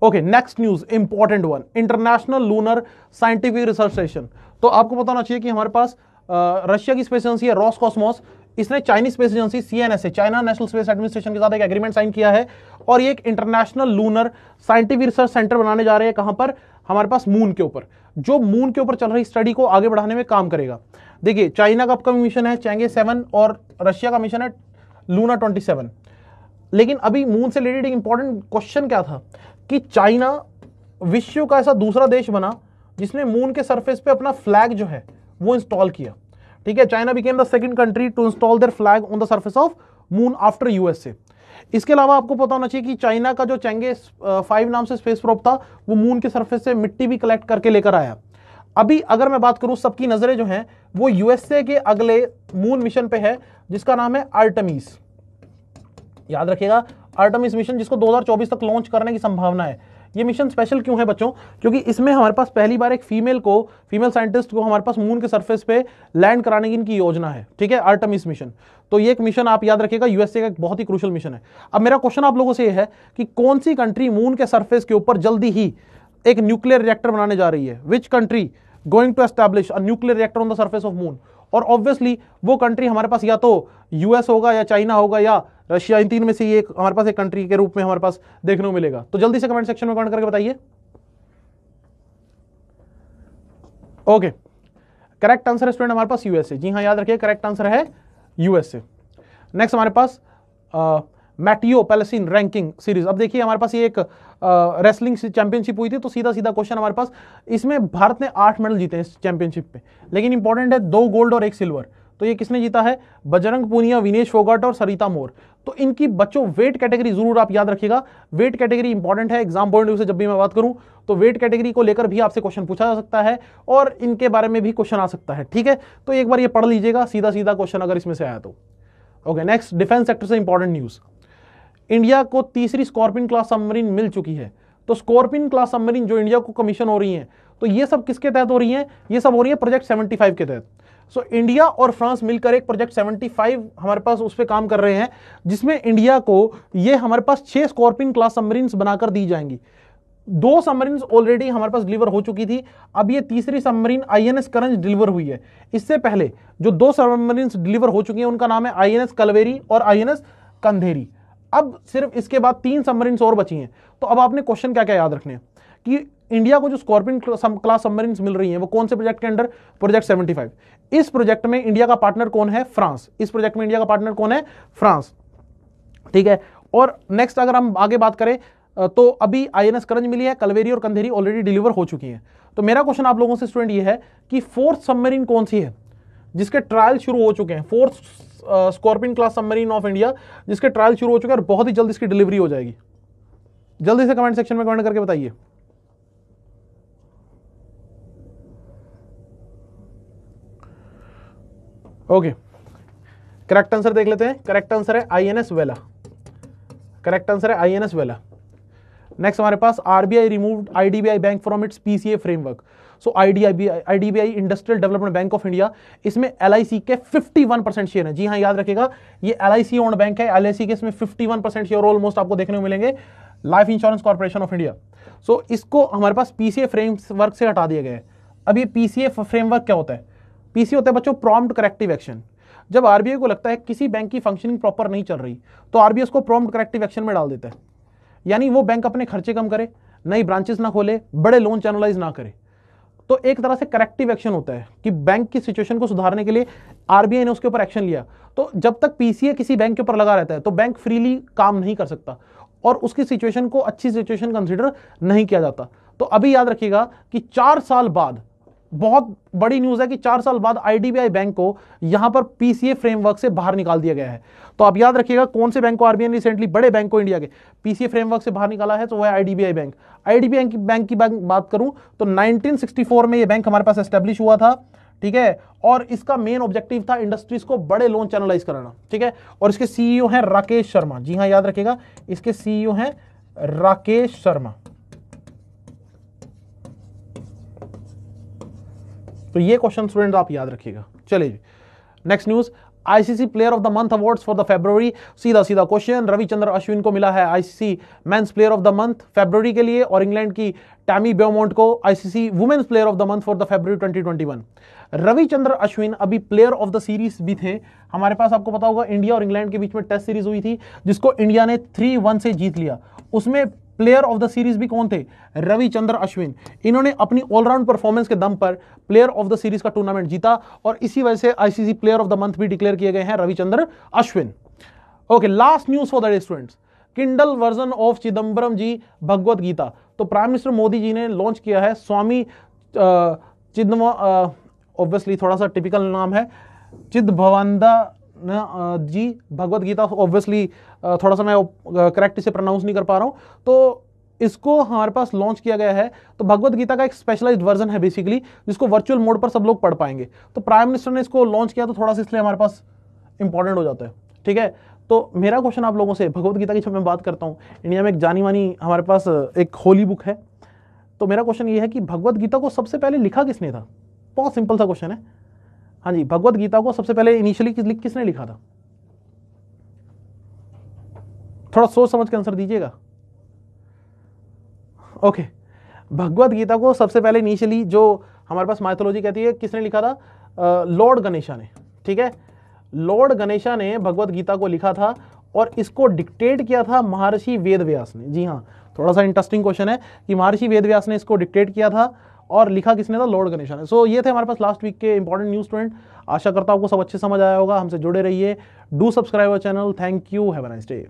Okay, next news important one, international lunar scientific research station. तो आपको पता होना चाहिए कि हमारे पास रशिया की स्पेस एजेंसी है रोसकॉस्मोस, इसने Chinese space agency CNSA, China national space administration के साथ एक एग्रीमेंट साइन किया है, और ये एक international lunar scientific research centre बनाने जा रहे हैं। कहां पर, हमारे पास मून के ऊपर, जो मून के ऊपर चल रही स्टडी को आगे बढ़ाने में काम करेगा। देखिए, चाइना का अपकमिंग मिशन है चैंगे 7 और रशिया का मिशन है लूना 27। लेकिन अभी मून से रिलेटेड एक इंपॉर्टेंट क्वेश्चन क्या था कि चाइना विश्व का ऐसा दूसरा देश बना जिसने मून के सरफेस पे अपना फ्लैग जो है वो इंस्टॉल किया। ठीक है, China became the second country to install their flag on the surface of moon after USA। इसके अलावा आपको पता होना चाहिए कि चाइना का जो चैंगे 5 नाम से स्पेस प्रोब था वो मून के सरफेस से मिट्टी भी कलेक्ट करके लेकर आया। अभी अगर मैं बात करूं, सबकी नजरें जो हैं वो USA के अगले मून मिशन पे है जिसका नाम है आर्टेमिस। याद रखिएगा, आर्टेमिस मिशन, जिसको 2024 तक लॉन्च करने की संभावना है। ये मिशन स्पेशल क्यों है बच्चों, क्योंकि इसमें हमारे पास पहली बार एक फीमेल साइंटिस्ट को हमारे पास मून के सरफेस पे लैंड कराने की इनकी योजना है। ठीक है, आर्टेमिस मिशन। तो ये एक मिशन आप याद रखिएगा USA का एक बहुत ही क्रूशियल मिशन है। अब मेरा क्वेश्चन आप लोगों से ये है कि कौन सी कंट्री मून के सरफेस के ऊपर जल्दी ही एक न्यूक्लियर रिएक्टर बनाने जा रही है, which country going to establish a nuclear reactor on the surface of moon. और ऑब्वियसली वो कंट्री हमारे पास या तो US होगा या चाइना होगा या रशिया, इन 3 में से ये हमारे पास एक कंट्री के रूप में हमारे पास देखने को मिलेगा। तो जल्दी से कमेंट सेक्शन में कमेंट करके बताइए। ओके, करेक्ट आंसर है स्टूडेंट हमारे पास USA। जी हाँ, याद रखिए, करेक्ट आंसर है USA। नेक्स्ट हमारे पास मैटियो पैलेसिन रैंकिंग सीरीज। अब देखिए, हमारे पास ये एक रेसलिंग चैंपियनशिप हुई थी, तो सीधा सीधा क्वेश्चन हमारे पास, इसमें भारत ने 8 मेडल जीते हैं इस चैंपियनशिप पे, लेकिन इंपॉर्टेंट है 2 गोल्ड और 1 सिल्वर। तो ये किसने जीता है, बजरंग पूनिया, विनेश फोगाट और सरिता मोर। तो इनकी बच्चों वेट कैटेगरी जरूर आप याद रखिएगा, वेट कैटेगरी इंपॉर्टेंट है एग्जाम पॉइंट ऑफ व्यू से। जब भी मैं बात करूं तो वेट कैटेगरी को लेकर भी आपसे क्वेश्चन पूछा जा सकता है और इनके बारे में भी क्वेश्चन आ सकता है। ठीक है, तो एक बार ये पढ़ लीजिएगा, सीधा सीधा क्वेश्चन अगर इसमें से आया तो। ओके, नेक्स्ट, डिफेंस सेक्टर से इंपॉर्टेंट न्यूज, इंडिया को तीसरी स्कॉर्पियन क्लास सबमरीन मिल चुकी है। तो स्कॉर्पियन क्लास सबमरीन जो इंडिया को कमीशन हो रही है, तो ये सब किसके तहत हो रही है, ये सब हो रही है प्रोजेक्ट 75 के तहत। सो इंडिया और फ्रांस मिलकर एक प्रोजेक्ट 75 हमारे पास उस पर काम कर रहे हैं, जिसमें इंडिया को ये हमारे पास 6 स्कॉर्पियन क्लास सबमरीन्स बनाकर दी जाएंगी। 2 सबमरीन्स ऑलरेडी हमारे पास डिलीवर हो चुकी थी, अब ये तीसरी सबमरीन INS करंज डिलीवर हुई है। इससे पहले जो 2 सबमरीन्स डिलीवर हो चुकी हैं उनका नाम है INS कलवेरी और INS कंधेरी। अब सिर्फ इसके बाद 3 सबमरीन्स और बची हैं। तो अब आपने क्वेश्चन क्या क्या याद रखने हैं कि इंडिया को जो स्कॉर्पियन क्लास सबमरीन्स मिल रही हैं वो कौन से प्रोजेक्ट के अंडर, प्रोजेक्ट 75। इस प्रोजेक्ट में इंडिया का पार्टनर कौन है, फ्रांस। इस प्रोजेक्ट में इंडिया का पार्टनर कौन है, फ्रांस। ठीक है, और नेक्स्ट अगर हम आगे बात करें तो अभी INS करंज मिली है, कलवेरी और कंधेरी ऑलरेडी डिलीवर हो चुकी हैं। तो मेरा क्वेश्चन आप लोगों से स्टूडेंट ये है कि 4th सबमरीन कौन सी है जिसके ट्रायल शुरू हो चुके हैं, 4th scorpion class submarine of India जिसके ट्रायल शुरू हो चुके हैं और बहुत ही जल्द इसकी डिलीवरी हो जाएगी। जल्दी से कमेंट सेक्शन में कमेंट करके बताइए। ओके, करेक्ट आंसर देख लेते हैं। करेक्ट आंसर है आईएनएस वेला। करेक्ट आंसर है आईएनएस वेला। नेक्स्ट हमारे पास RBI removed IDBI Bank from its PCA framework. So IDBI Industrial Development Bank of India, इसमें एलआईसी के 51% शेयर है। जी हाँ, याद रखिएगा ये एलआईसी ओन्ड बैंक है। एलआईसी के इसमें 51% शेयर ऑलमोस्ट आपको देखने को मिलेंगे, Life Insurance Corporation of India. So इसको हमारे पास पीसीए फ्रेमवर्क से हटा दिया गया है। अब ये पीसीए फ्रेमवर्क क्या होता है? पीसीए होता है बच्चों प्रॉम्प्ट करेक्टिव एक्शन। जब आरबीआई को लगता है किसी बैंक की फंक्शनिंग प्रॉपर नहीं चल रही, तो आरबीआई उसको प्रॉम्प्ट करेक्टिव एक्शन में डाल देता है। यानी वो बैंक अपने खर्चे कम करे, नई ब्रांचेस ना खोले, बड़े लोन चैनलाइज ना करे। तो एक तरह से करेक्टिव एक्शन होता है कि बैंक की सिचुएशन को सुधारने के लिए आरबीआई ने उसके ऊपर एक्शन लिया। तो जब तक पीसीए किसी बैंक के ऊपर लगा रहता है तो बैंक फ्रीली काम नहीं कर सकता और उसकी सिचुएशन को अच्छी सिचुएशन कंसीडर नहीं किया जाता। तो अभी याद रखिएगा कि 4 साल बाद, बहुत बड़ी न्यूज है कि 4 साल बाद आईडीबीआई बैंक को यहां पर पीसीए फ्रेमवर्क से बाहर निकाल दिया गया है। तो आप याद रखिएगा कौन से बैंक को आरबीआई ने रिसेंटली, बड़े बैंक को इंडिया के, पीसीए फ्रेमवर्क से बाहर निकाला है, तो वह आईडीबीआई बैंक। आईडीबीआई बैंक की बात करूं तो 1964 में यह बैंक हमारे पास एस्टेब्लिश हुआ था, ठीक है। और इसका मेन ऑब्जेक्टिव था इंडस्ट्रीज को बड़े लोन चैनलाइज कराना, ठीक है। और इसके सीईओ हैं राकेश शर्मा। जी हाँ, याद रखिएगा इसके सीईओ हैं राकेश शर्मा। तो ये क्वेश्चन स्टूडेंट आप याद रखिएगा। चलिए next news, ICC player of the month awards for the February. सीधा सीधा क्वेश्चन, रविचंद्र अश्विन को मिला है ICC men's player of the month फरवरी के लिए, और इंग्लैंड की टैमी बेमोंट को ICC women's player of the month for the February 2021। Ravichandra Ashwin अभी प्लेयर ऑफ द सीरीज भी थे हमारे पास। आपको पता होगा इंडिया और इंग्लैंड के बीच में टेस्ट सीरीज हुई थी जिसको इंडिया ने 3-1 से जीत लिया। उसमें प्लेयर ऑफ द सीरीज भी कौन थे? रविचंद्र अश्विन। इन्होंने अपनी ऑलराउंड परफॉर्मेंस के दम पर प्लेयर ऑफ द सीरीज का टूर्नामेंट जीता और इसी वजह से ICC player of the month भी डिक्लेयर किए गए हैं Ravichandra Ashwin. Okay, last news for the day students, Kindle version of Chidambaram ji Bhagavad Gita. तो प्राइम मिनिस्टर मोदी जी ने लॉन्च किया है स्वामी ऑब्वियसली थोड़ा सा टिपिकल नाम है, चिदभवंदा जी भगवत गीता। ऑब्वियसली थोड़ा सा मैं करेक्ट से प्रोनाउंस नहीं कर पा रहा हूं, तो इसको हमारे पास लॉन्च किया गया है। तो भगवत गीता का एक स्पेशलाइज्ड वर्जन है बेसिकली, जिसको वर्चुअल मोड पर सब लोग पढ़ पाएंगे। तो प्राइम मिनिस्टर ने इसको लॉन्च किया तो थोड़ा सा इसलिए हमारे पास इंपॉर्टेंट हो जाता है, ठीक है। तो मेरा क्वेश्चन आप लोगों से, भगवत गीता की जब मैं बात करता हूँ, इंडिया में एक जानी मानी हमारे पास एक होली बुक है, तो मेरा क्वेश्चन ये है कि भगवत गीता को सबसे पहले लिखा किसने था? बहुत सिंपल सा क्वेश्चन है। हाँ जी, भगवत गीता को सबसे पहले इनिशियली किसने लिखा था? थोड़ा सोच समझ के आंसर दीजिएगा। ओके, भगवत गीता को सबसे पहले इनिशियली जो हमारे पास माइथोलॉजी कहती है किसने लिखा था? लॉर्ड गणेशा ने, ठीक है। लॉर्ड गणेशा ने भगवत गीता को लिखा था और इसको डिक्टेट किया था महर्षि वेदव्यास ने। जी हाँ, थोड़ा सा इंटरेस्टिंग क्वेश्चन है कि महर्षि वेदव्यास ने इसको डिक्टेट किया था और लिखा किसने था? लॉर्ड गणेशा ने। सो ये थे हमारे पास लास्ट वीक के इंपॉर्टेंट न्यूज स्टूडेंट। आशा करता हूं आपको सब अच्छे समझ आया होगा। हमसे जुड़े रहिए, do subscribe our channel. Thank you, have a nice day.